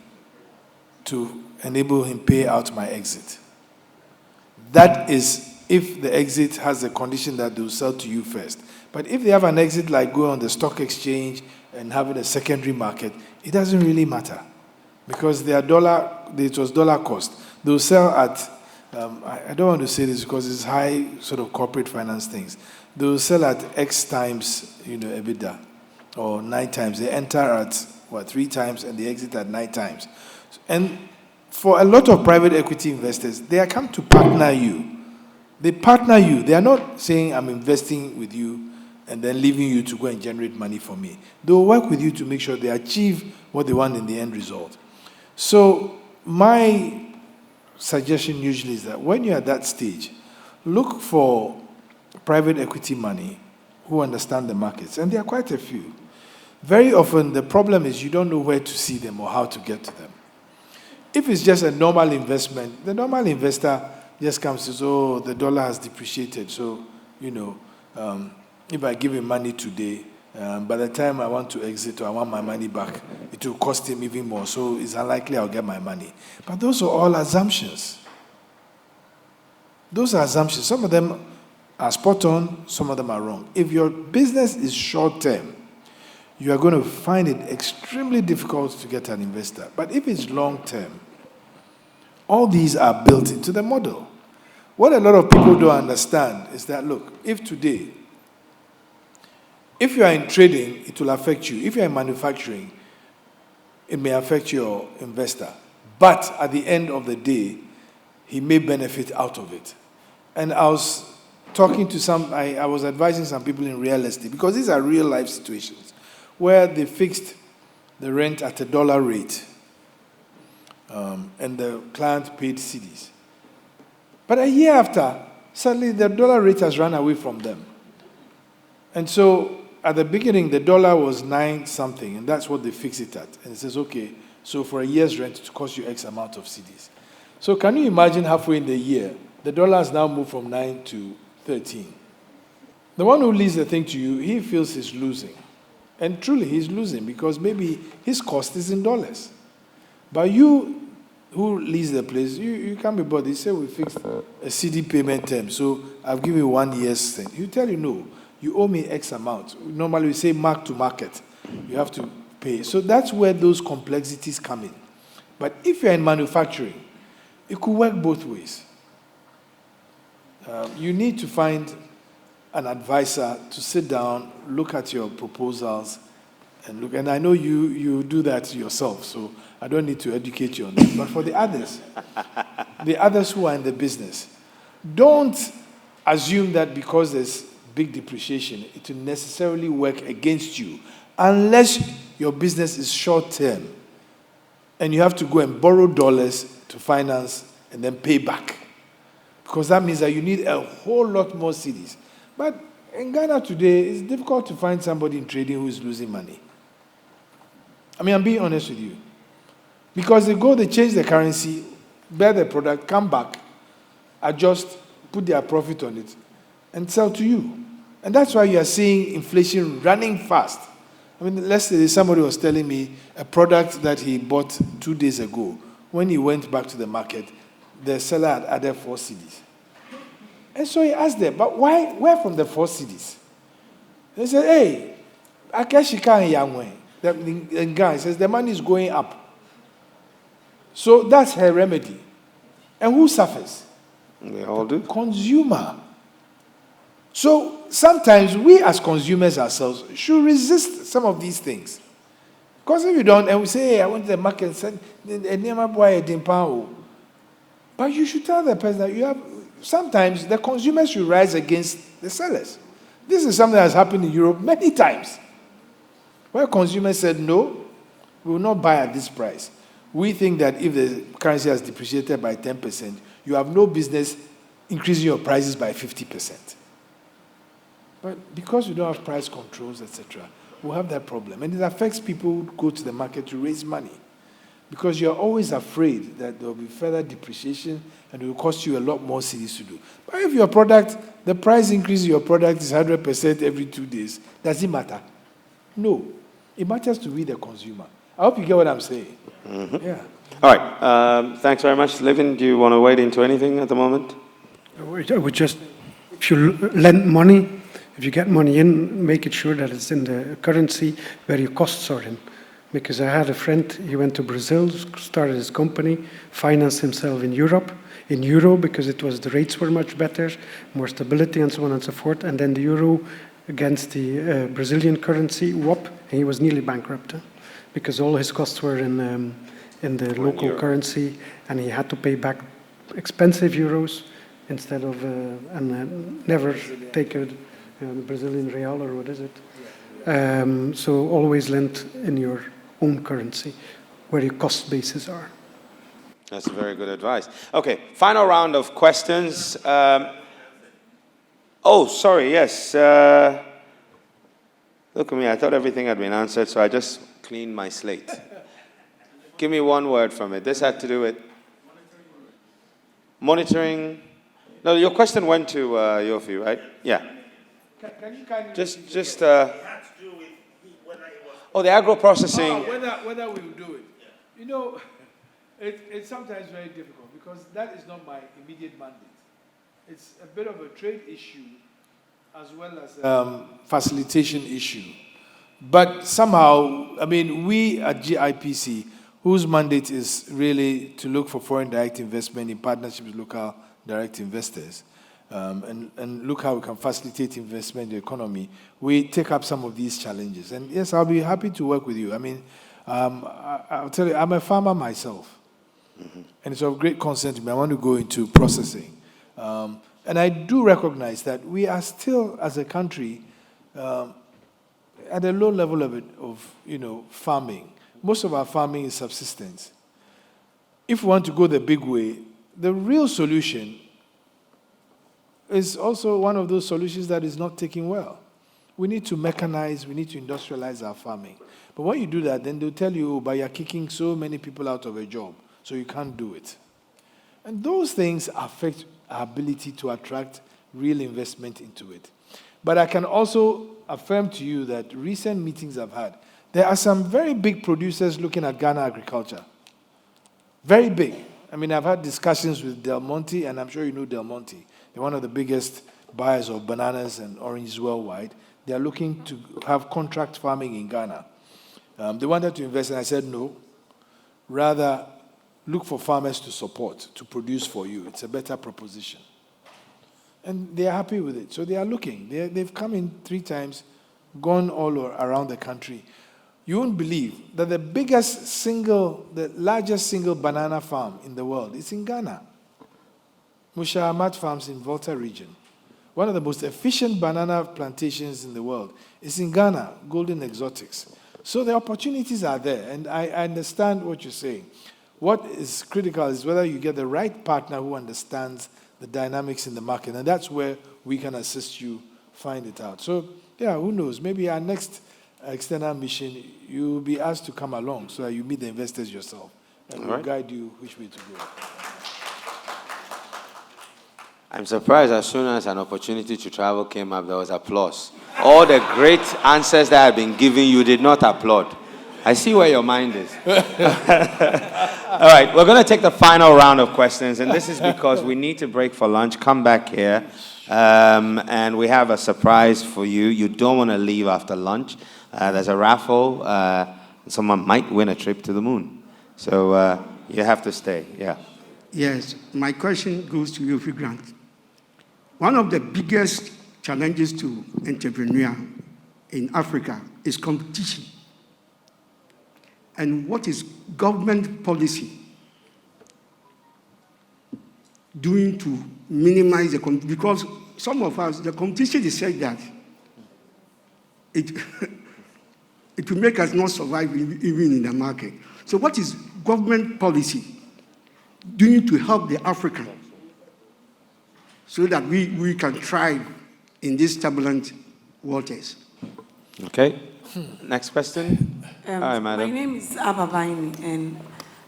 to enable him pay out my exit. That is if the exit has a condition that they'll sell to you first. But if they have an exit like going on the stock exchange and having a secondary market, it doesn't really matter, because it was dollar cost. They'll sell at, I don't want to say this because it's high sort of corporate finance things. They'll sell at X times, EBITDA, or 9 times. They enter at, 3 times, and they exit at 9 times. And for a lot of private equity investors, they are come to partner you. They partner you. They are not saying, I'm investing with you and then leaving you to go and generate money for me. They will work with you to make sure they achieve what they want in the end result. So my suggestion usually is that when you're at that stage, look for private equity money who understand the markets, and there are quite a few. Very often, the problem is you don't know where to see them or how to get to them. If it's just a normal investment, the normal investor just comes and says, oh, the dollar has depreciated, so, if I give him money today, by the time I want to exit or I want my money back, it will cost him even more, so it's unlikely I'll get my money. But those are all assumptions. Those are assumptions. Some of them are spot on, some of them are wrong. If your business is short-term, you are going to find it extremely difficult to get an investor. But if it's long-term, all these are built into the model. What a lot of people don't understand is that, look, if you are in trading, it will affect you. If you are in manufacturing, it may affect your investor. But at the end of the day, he may benefit out of it. And I was talking to I was advising some people in real estate, because these are real life situations where they fixed the rent at $1 rate, and the client paid cedis. But a year after, suddenly the dollar rate has run away from them. And so at the beginning, the dollar was 9 something, and that's what they fix it at. And it says, okay, so for a year's rent, it costs you X amount of cedis. So can you imagine halfway in the year, the dollar has now moved from 9 to 13. The one who leads the thing to you, he feels he's losing. And truly, he's losing because maybe his cost is in dollars. But you who leads the place, you can't be bothered. You say we fixed a CD payment term, so I've given you 1 year's thing. You tell you, no, you owe me X amount. Normally we say mark to market. You have to pay. So that's where those complexities come in. But if you're in manufacturing, it could work both ways. You need to find an advisor to sit down, look at your proposals, and look. And I know you do that yourself, so I don't need to educate you on that. But for the others who are in the business, don't assume that because there's big depreciation, it will necessarily work against you, unless your business is short-term, and you have to go and borrow dollars to finance and then pay back. Because that means that you need a whole lot more cedis. But in Ghana today, it's difficult to find somebody in trading who is losing money. I mean, I'm being honest with you. Because they change the currency, buy the product, come back, adjust, put their profit on it, and sell to you. And that's why you are seeing inflation running fast. I mean, let's say somebody was telling me a product that he bought 2 days ago. When he went back to the market, the seller had added 4 cedis. And so he asked them, but why? Where from the 4 cedis? They said, hey, Akeshika Yangwe. The guy says the money is going up. So that's her remedy. And who suffers? We all do. Consumer. So sometimes we as consumers ourselves should resist some of these things. Because if you don't, and we say, hey, I went to the market and said, but you should tell the person that you have, sometimes the consumers should rise against the sellers. This is something that has happened in Europe many times, where consumers said, no, we will not buy at this price. We think that if the currency has depreciated by 10%, you have no business increasing your prices by 50%. But because we don't have price controls, etc., we'll have that problem. And it affects people who go to the market to raise money. Because you're always afraid that there will be further depreciation and it will cost you a lot more cedis to do. But if your product, the price increase of your product is 100% every 2 days, does it matter? No. It matters to we, the consumer. I hope you get what I'm saying. Mm-hmm. Yeah. All right. Thanks very much. Lieven, do you want to wade into anything at the moment? I would just, if you lend money, if you get money in, make it sure that it's in the currency where your costs are in. Because I had a friend, he went to Brazil, started his company, financed himself in Europe, in euro, because the rates were much better, more stability and so on and so forth. And then the euro against the Brazilian currency, whoop, and he was nearly bankrupt. Because all his costs were in the local currency, and he had to pay back expensive euros instead of, never take a Brazilian real, or what is it? So always lend in your own currency, where your cost bases are. That's very good advice. Okay, final round of questions. Oh, sorry, yes. Look at me, I thought everything had been answered, so I just cleaned my slate. Give me one word from it. This had to do with monitoring. No, your question went to Yofi, right? Yeah. Can you kind of just the agro-processing. Whether we will do it. You know, it's sometimes very difficult because that is not my immediate mandate. It's a bit of a trade issue as well as facilitation issue. But somehow, I mean, we at GIPC, whose mandate is really to look for foreign direct investment in partnership with local direct investors, and look how we can facilitate investment in the economy, we take up some of these challenges. And yes, I'll be happy to work with you. I mean, I'll tell you, I'm a farmer myself. Mm-hmm. And it's of great concern to me. I want to go into processing. And I do recognize that we are still, as a country, at a low level of farming. Most of our farming is subsistence. If we want to go the big way, the real solution is also one of those solutions that is not taking well. we need to mechanize, we need to industrialize our farming. But when you do that, then they'll tell you, oh, but you're kicking so many people out of a job, so you can't do it. And those things affect our ability to attract real investment into it. But I can also affirm to you that recent meetings I've had, there are some very big producers looking at Ghana agriculture. Very big. I mean, I've had discussions with Del Monte, and I'm sure you know Del Monte. They're one of the biggest buyers of bananas and oranges worldwide. They are looking to have contract farming in Ghana. They wanted to invest, and I said no. Rather, look for farmers to support, to produce for you. It's a better proposition. And they are happy with it. So they are looking. They've come in 3 times, gone all around the country. You won't believe that the largest single banana farm in the world is in Ghana. Musha Ahmad Farms in Volta region. One of the most efficient banana plantations in the world is in Ghana, Golden Exotics. So the opportunities are there, and I understand what you're saying. What is critical is whether you get the right partner who understands the dynamics in the market, and that's where we can assist you find it out. So, yeah, who knows? Maybe our next external mission, you'll be asked to come along so that you meet the investors yourself, and we'll guide you which way to go. I'm surprised as soon as an opportunity to travel came up, there was applause. All the great answers that have been given, you did not applaud. I see where your mind is. All right, we're going to take the final round of questions, and this is because we need to break for lunch. Come back here, and we have a surprise for you. You don't want to leave after lunch. There's a raffle. Someone might win a trip to the moon. So you have to stay, yeah. Yes, my question goes to Yofi Grant. One of the biggest challenges to entrepreneur in Africa is competition. And what is government policy doing to minimize the competition? Because some of us, the competition is such that it will make us not survive even in the market. So what is government policy doing to help the African so that we can thrive in these turbulent waters? Okay. Next question. Hi, madam. My name is Ababaini, and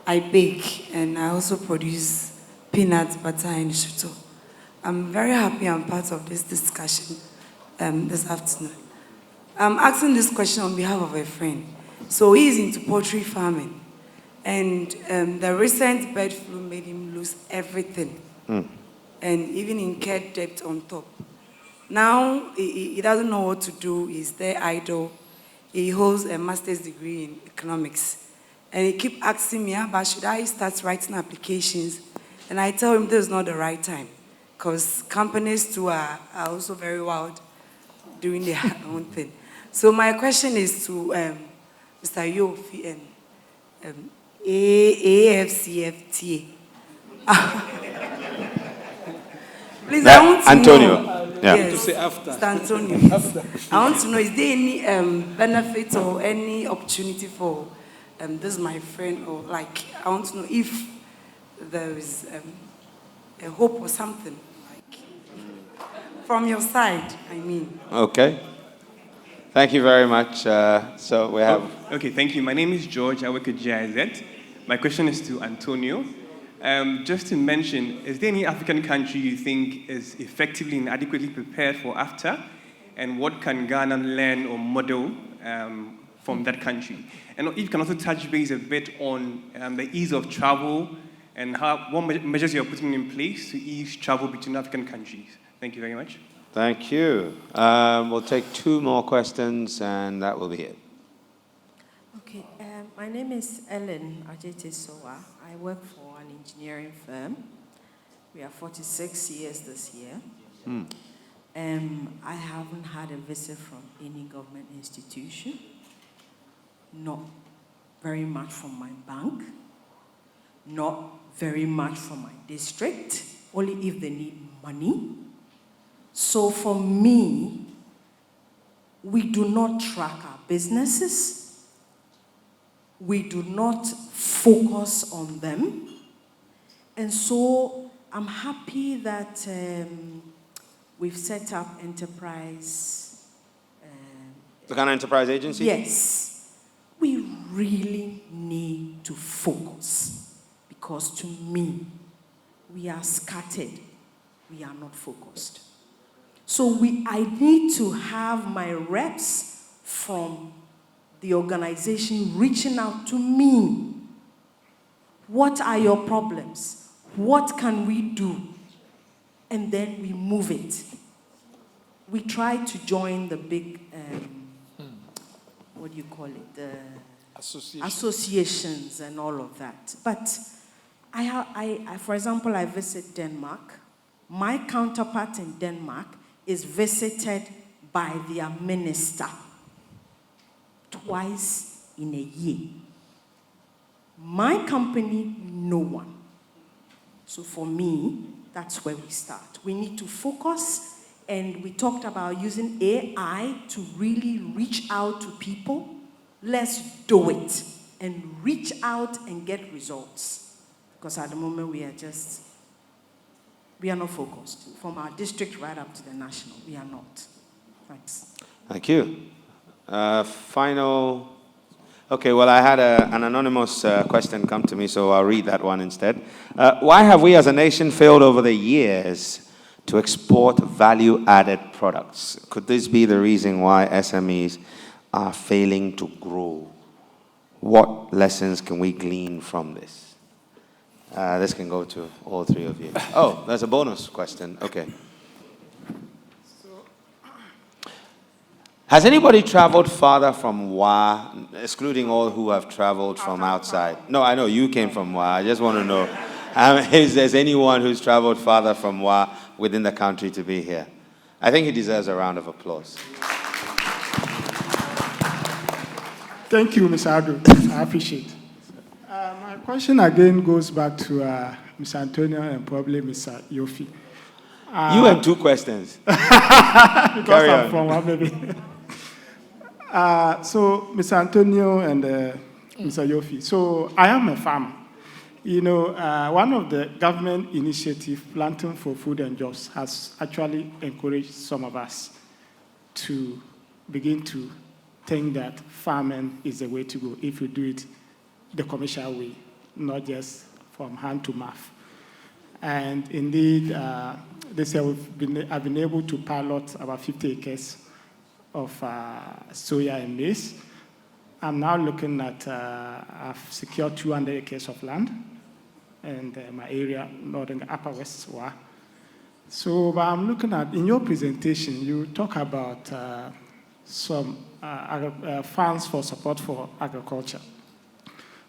I bake, and I also produce peanut butter and sugar. I'm very happy I'm part of this discussion this afternoon. I'm asking this question on behalf of a friend. So he's into poultry farming, and the recent bird flu made him lose everything, and even incurred debt on top. Now he doesn't know what to do. He's there idle. He holds a master's degree in economics. And he keeps asking me, but should I start writing applications? And I tell him this is not the right time, because companies too are also very wild doing their own thing. So my question is to Mr. Yofi and AfCFTA. Please, I want to Antonio. know. Yeah. Yes, To say after. Mr. Antonio. I want to know, is there any benefit or any opportunity for this my friend, or like, I want to know if there is a hope or something, like, from your side, I mean. Okay. Thank you very much. So we have... Okay, thank you. My name is George. I work at GIZ. My question is to Antonio. Just to mention, is there any African country you think is effectively and adequately prepared for AfCFTA? And what can Ghana learn or model from that country? And if you can also touch base a bit on the ease of travel and what measures you're putting in place to ease travel between African countries. Thank you very much. Thank you. We'll take 2 more questions, and that will be it. Okay, my name is Ellen Ajete Sowa. I work for an engineering firm. We are 46 years this year. I haven't had a visit from any government institution, not very much from my bank, not very much from my district, only if they need money. So for me, we do not track our businesses. We do not focus on them. And so I'm happy that we've set up enterprise The Ghana Enterprise Agency? Yes. We really need to focus because to me, we are scattered. We are not focused. So I need to have my reps from the organization reaching out to me. What are your problems? What can we do? And then we move it. We try to join the big, what do you call it? The associations and all of that. But for example, I visit Denmark. My counterpart in Denmark is visited by their minister twice in a year. My company, no one. So for me, that's where we start. We need to focus, and we talked about using AI to really reach out to people. Let's do it and reach out and get results. Because at the moment we are not focused. From our district right up to the national, we are not. Thanks. Thank you. Final. Okay, well, I had an anonymous question come to me, so I'll read that one instead. Why have we as a nation failed over the years to export value-added products? Could this be the reason why SMEs are failing to grow? What lessons can we glean from this? This can go to all three of you. Oh, there's a bonus question. Okay. Has anybody traveled farther from WA, excluding all who have traveled from outside? No, I know you came from WA. I just want to know, is there anyone who's traveled farther from WA within the country to be here? I think he deserves a round of applause. Thank you, Mr. Adu. I appreciate it. My question again goes back to Mr. Antonio and probably Mr. Yofi. You have two questions. Because I'm from one, maybe. So, Mr. Antonio and Mr. Yofi, so I am a farmer. You know, one of the government initiatives, Planting for Food and Jobs, has actually encouraged some of us to begin to think that farming is the way to go if you do it the commercial way, not just from hand to mouth. And indeed, this year I've been able to pilot about 50 acres of soya and maize. I'm now looking at, I've secured 200 acres of land in my area, northern Upper West Wa. So, but I'm looking at, in your presentation, you talk about some funds for support for agriculture.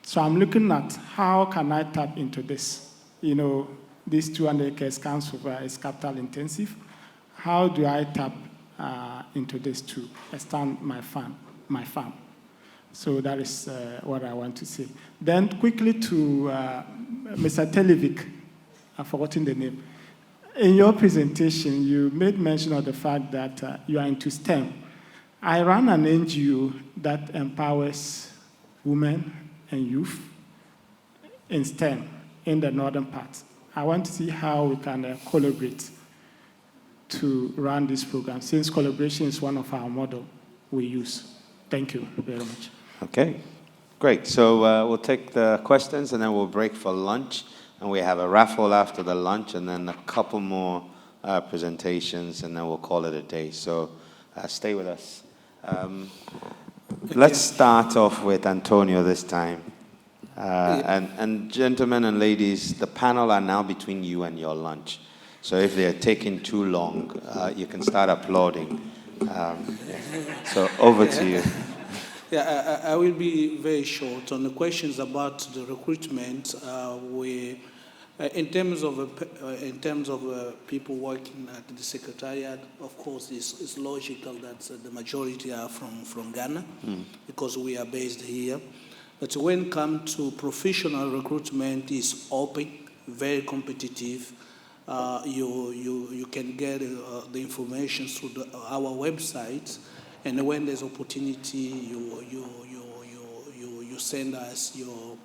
So I'm looking at how can I tap into this? You know, this 200 acres comes over is capital intensive. How do I tap into this to expand my farm? So that is what I want to say. Then quickly to Mr. Televic, I've forgotten the name. In your presentation, you made mention of the fact that you are into STEM. I run an NGO that empowers women and youth in STEM in the northern part. I want to see how we can collaborate to run this program, since collaboration is one of our models we use. Thank you very much. Okay, great. So we'll take the questions and then we'll break for lunch. And we have a raffle after the lunch and then a couple more presentations and then we'll call it a day. So stay with us. Let's start off with Antonio this time. And gentlemen and ladies, the panel are now between you and your lunch. So if they're taking too long, you can start applauding. So over to you. Yeah, I will be very short on the questions about the recruitment. In terms of people working at the secretariat, of course, it's logical that the majority are from Ghana because we are based here. But when it comes to professional recruitment, it's open, very competitive. You can get the information through our website, and when there's opportunity, you send us your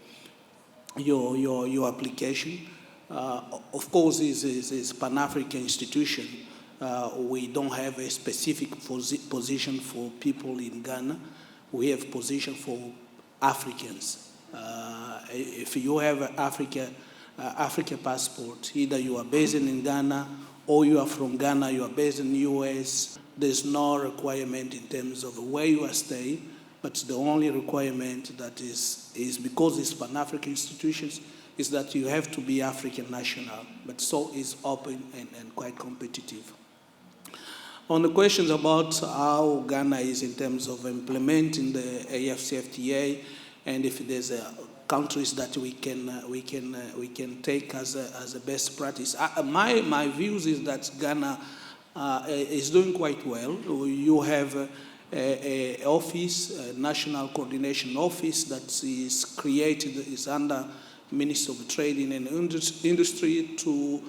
application. Of course, it's Pan-African institution. We don't have a specific position for people in Ghana. We have position for Africans. If you have an Africa passport, either you are based in Ghana or you are from Ghana, you are based in the US, there's no requirement in terms of where you are staying, but the only requirement that is because it's Pan-African institutions, is that you have to be African national, but so is open and quite competitive. On the questions about how Ghana is in terms of implementing the AfCFTA, and if there's countries that we can take as a best practice, my views is that Ghana is doing quite well. You have a office, a national coordination office that is created, is under Ministry of Trading and Industry to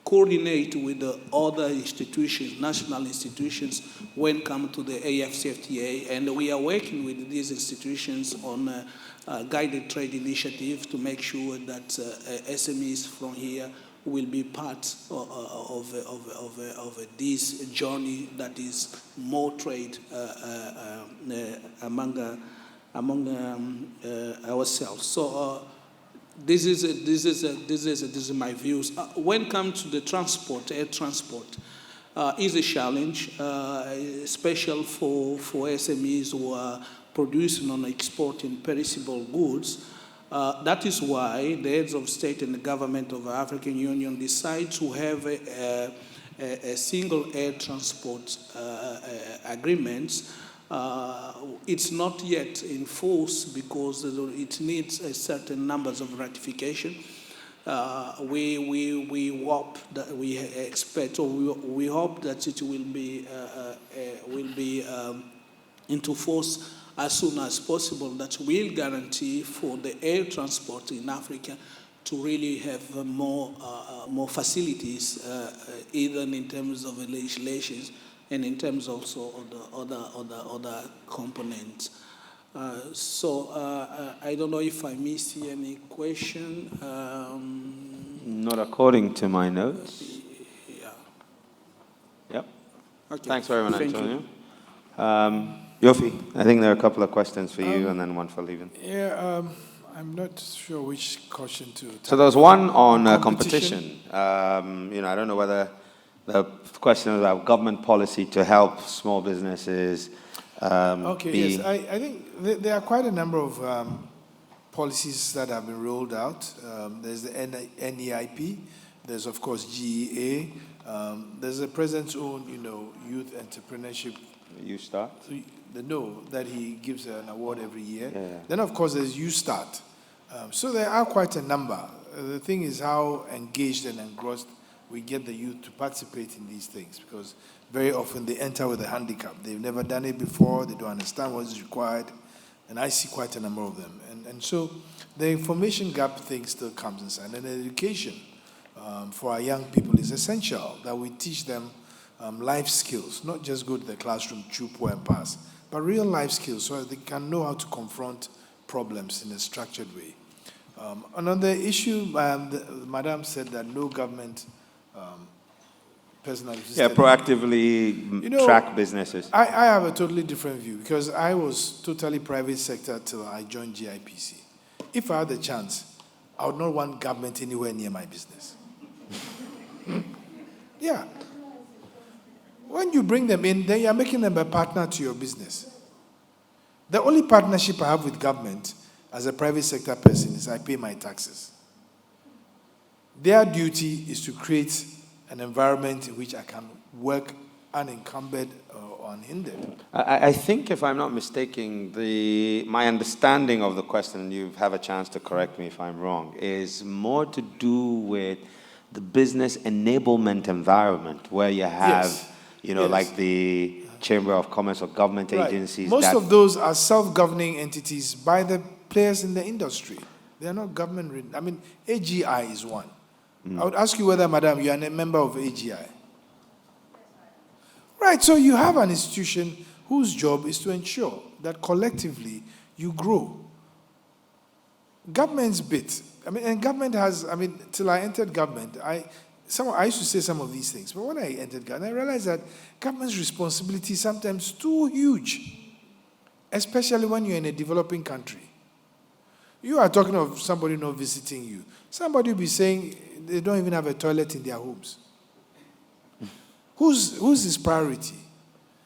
coordinate with the other institutions, national institutions, when it comes to the AfCFTA. And we are working with these institutions on a guided trade initiative to make sure that SMEs from here will be part of this journey that is more trade among ourselves. So this is my views. When it comes to the transport, air transport is a challenge, especially for SMEs who are producing and exporting perishable goods. That is why the heads of state and the government of the African Union decide to have a single air transport agreement. It's not yet in force because it needs a certain numbers of ratification. We hope that we expect, or we hope that it will be into force as soon as possible. That will guarantee for the air transport in Africa to really have more facilities, even in terms of legislations and in terms also of the other components. I don't know if I missed any question. Not according to my notes. Yeah. Yep. Okay. Thanks very much, Thank Antonio. Yofi, I think there are a couple of questions for you and then one for Lieven. Yeah, I'm not sure which question to. So there's one on competition. I don't know whether the question about government policy to help small businesses. Yes, I think there are quite a number of policies that have been rolled out. There's the NEIP. There's of course GEA. There's the president's own, youth entrepreneurship. You Start. That he gives an award every year. Yeah. Then of course there's You Start. So there are quite a number. The thing is how engaged and engrossed we get the youth to participate in these things, because very often they enter with a handicap. They've never done it before. They don't understand what is required. And I see quite a number of them. And so the information gap thing still comes inside. And education for our young people is essential, that we teach them life skills, not just go to the classroom, chew, pour, and pass, but real life skills so they can know how to confront problems in a structured way. Another issue, Madam said that no government personal assistant. Yeah, proactively track businesses. I have a totally different view because I was totally private sector till I joined GIPC. If I had the chance, I would not want government anywhere near my business. Yeah. When you bring them in, then you're making them a partner to your business. The only partnership I have with government as a private sector person is I pay my taxes. Their duty is to create an environment in which I can work unencumbered or unhindered. I think, if I'm not mistaken, my understanding of the question, and you have a chance to correct me if I'm wrong, is more to do with the business enablement environment, where you have, like the Chamber of Commerce or government agencies. Most of those are self-governing entities by the players in the industry. They are not government. I mean, AGI is one. I would ask you whether, Madam, you are a member of AGI. Right, so you have an institution whose job is to ensure that collectively you grow. Government's bit. And government has, till I entered government, I used to say some of these things, but when I entered Ghana, I realized that government's responsibility is sometimes too huge, especially when you're in a developing country. You are talking of somebody not visiting you. Somebody will be saying they don't even have a toilet in their homes. Who's his priority?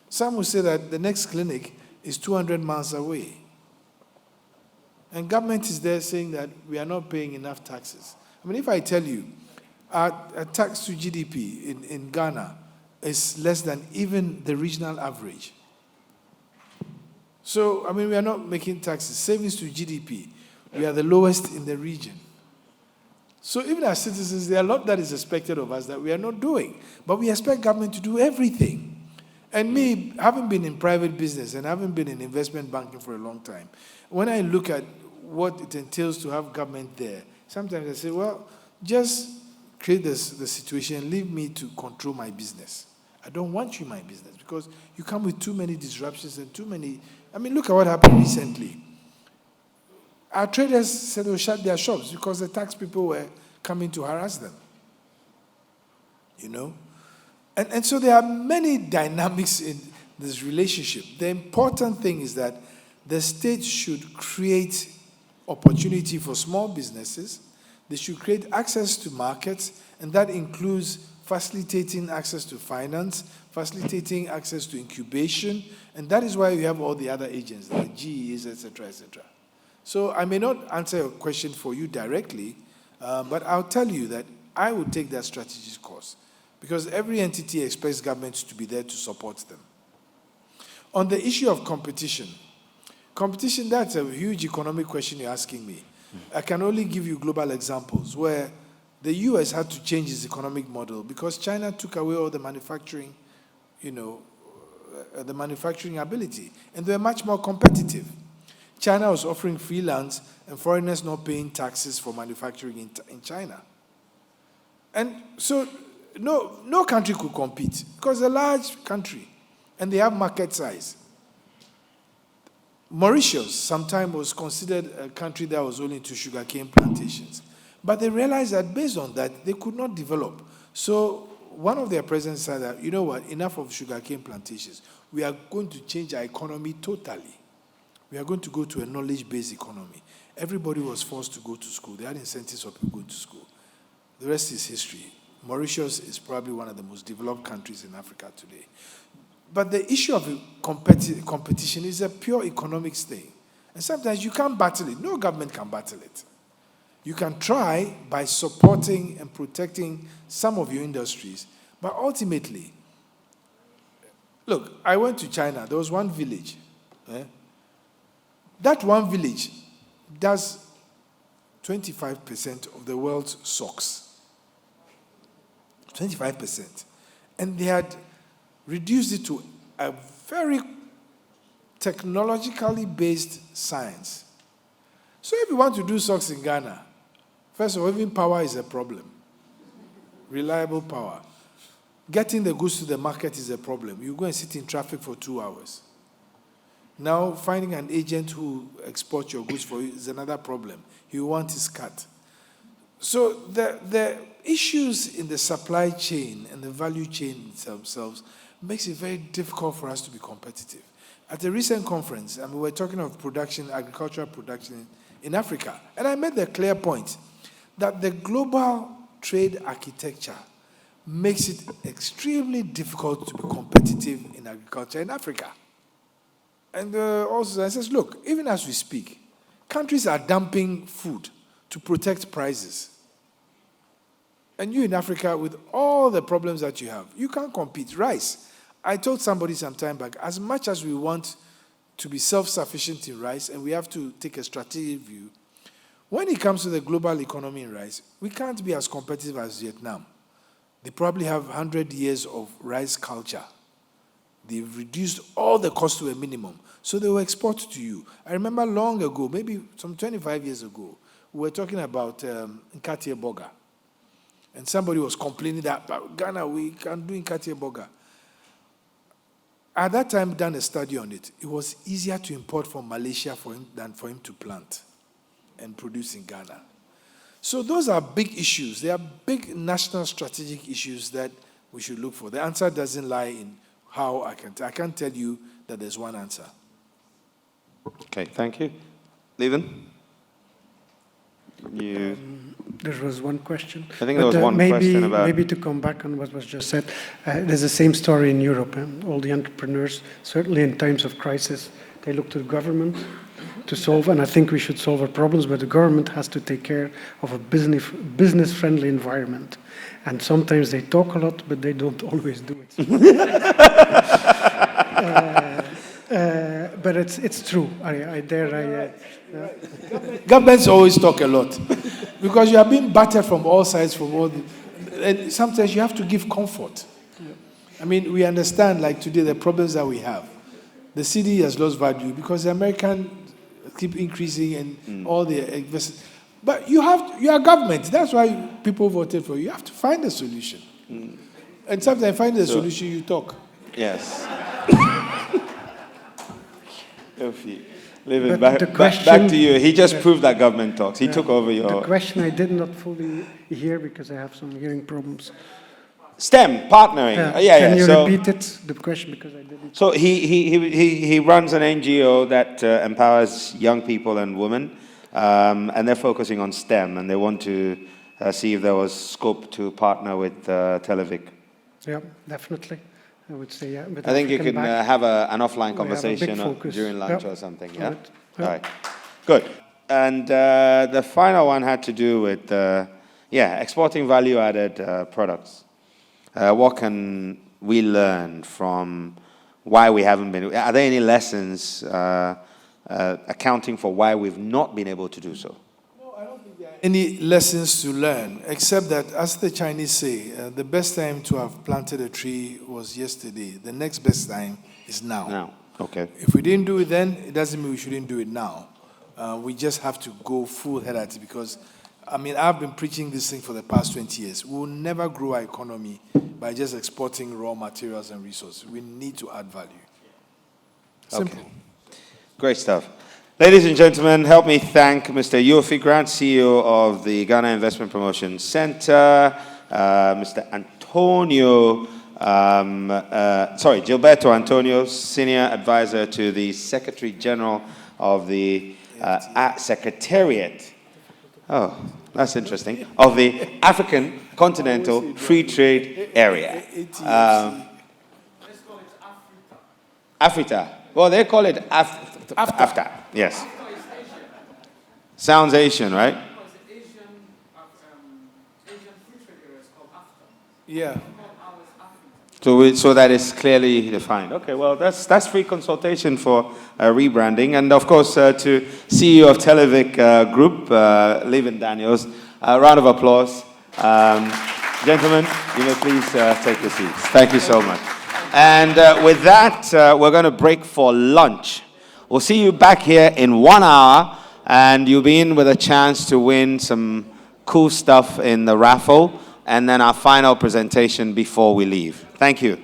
Some will say that the next clinic is 200 miles away. And government is there saying that we are not paying enough taxes. I mean, if I tell you, our tax to GDP in Ghana is less than even the regional average. So, I mean, we are not making taxes. Savings to GDP, we are the lowest in the region. So even as citizens, there are a lot that is expected of us that we are not doing. But we expect government to do everything. And me, having been in private business and having been in investment banking for a long time, when I look at what it entails to have government there, sometimes I say, well, just create the situation, leave me to control my business. I don't want you in my business because you come with too many disruptions and too many. I mean, look at what happened recently. Our traders said they'll shut their shops because the tax people were coming to harass them. You know? And so there are many dynamics in this relationship. The important thing is that the state should create opportunity for small businesses. They should create access to markets, and that includes facilitating access to finance, facilitating access to incubation, and that is why we have all the other agents, the GEs, etc., etc. So I may not answer your question for you directly, but I'll tell you that I would take that strategic course because every entity expects governments to be there to support them. On the issue of competition, that's a huge economic question you're asking me. I can only give you global examples where the US had to change its economic model because China took away all the manufacturing, the manufacturing ability, and they were much more competitive. China was offering free lands and foreigners not paying taxes for manufacturing in China. And so no country could compete because it's a large country and they have market size. Mauritius sometime was considered a country that was only into sugarcane plantations. But they realized that based on that, they could not develop. So one of their presidents said that, you know what, enough of sugarcane plantations. We are going to change our economy totally. We are going to go to a knowledge-based economy. Everybody was forced to go to school. They had incentives for people going to school. The rest is history. Mauritius is probably one of the most developed countries in Africa today. But the issue of competition is a pure economics thing. And sometimes you can't battle it. No government can battle it. You can try by supporting and protecting some of your industries. But ultimately, look, I went to China. There was one village. That one village does 25% of the world's socks. 25%. And they had reduced it to a very technologically based science. So if you want to do socks in Ghana, first of all, even power is a problem. Reliable power. Getting the goods to the market is a problem. You go and sit in traffic for 2 hours. Now, finding an agent who exports your goods for you is another problem. He will want his cut. So the issues in the supply chain and the value chain themselves makes it very difficult for us to be competitive. At a recent conference, we were talking of production, agricultural production in Africa, and I made the clear point that the global trade architecture makes it extremely difficult to be competitive in agriculture in Africa. And also, I says, look, even as we speak, countries are dumping food to protect prices. And you in Africa, with all the problems that you have, you can't compete. Rice. I told somebody some time back, as much as we want to be self-sufficient in rice, and we have to take a strategic view, when it comes to the global economy in rice, we can't be as competitive as Vietnam. They probably have 100 years of rice culture. They've reduced all the cost to a minimum, so they will export to you. I remember long ago, maybe some 25 years ago, we were talking about Nkatier Burger. And somebody was complaining that Ghana, we can do Nkatier Burger. At that time, done a study on it. It was easier to import from Malaysia than for him to plant and produce in Ghana. So those are big issues. They are big national strategic issues that we should look for. The answer doesn't lie in how I can't tell you that there's one answer. Okay, thank you. Lieven? There was one question. I think there was one question about... Maybe to come back on what was just said, there's the same story in Europe. All the entrepreneurs, certainly in times of crisis, they look to the government to solve, and I think we should solve our problems, but the government has to take care of a business-friendly environment. And sometimes they talk a lot, but they don't always do it. But it's true. Governments always talk a lot because you are being battered from all sides, from all. And sometimes you have to give comfort. I mean, we understand, like today, the problems that we have. The cedi has lost value because the American keep increasing and all the investments. But you are government. That's why people voted for you. You have to find a solution. And sometimes finding a solution, you talk. Yes. Lieven, back to you. He just proved that government talks. He took over your... The question I did not fully hear because I have some hearing problems. STEM, partnering. Can you repeat it, the question, because I didn't... So he runs an NGO that empowers young people and women, and they're focusing on STEM, and they want to see if there was scope to partner with Televic. Yeah, definitely. I would say, yeah. I think you can have an offline conversation during lunch or something, yeah? All right, good. And the final one had to do with, exporting value-added products. What can we learn from why we haven't been... Are there any lessons accounting for why we've not been able to do so? Any lessons to learn, except that, as the Chinese say, the best time to have planted a tree was yesterday. The next best time is now. Now, okay. If we didn't do it then, it doesn't mean we shouldn't do it now. We just have to go full head at it because, I mean, I've been preaching this thing for the past 20 years. We'll never grow our economy by just exporting raw materials and resources. We need to add value. Simple. Okay. Great stuff. Ladies and gentlemen, help me thank Mr. Yofi Grant, CEO of the Ghana Investment Promotion Center, Mr. Gilberto Antonio, Senior Advisor to the Secretary General of the Secretariat. Oh, that's interesting. Of the African Continental Free Trade Area. AfCFTA. Well, they call it AfCFTA. Yes. Sounds Asian, right? Yeah. So that is clearly defined. Okay, well, that's free consultation for rebranding. And of course, to CEO of Televic Group, Lieven Danneels, a round of applause. Gentlemen, you may please take your seats. Thank you so much. And with that, we're going to break for lunch. We'll see you back here in 1 hour, and you'll be in with a chance to win some cool stuff in the raffle, and then our final presentation before we leave. Thank you.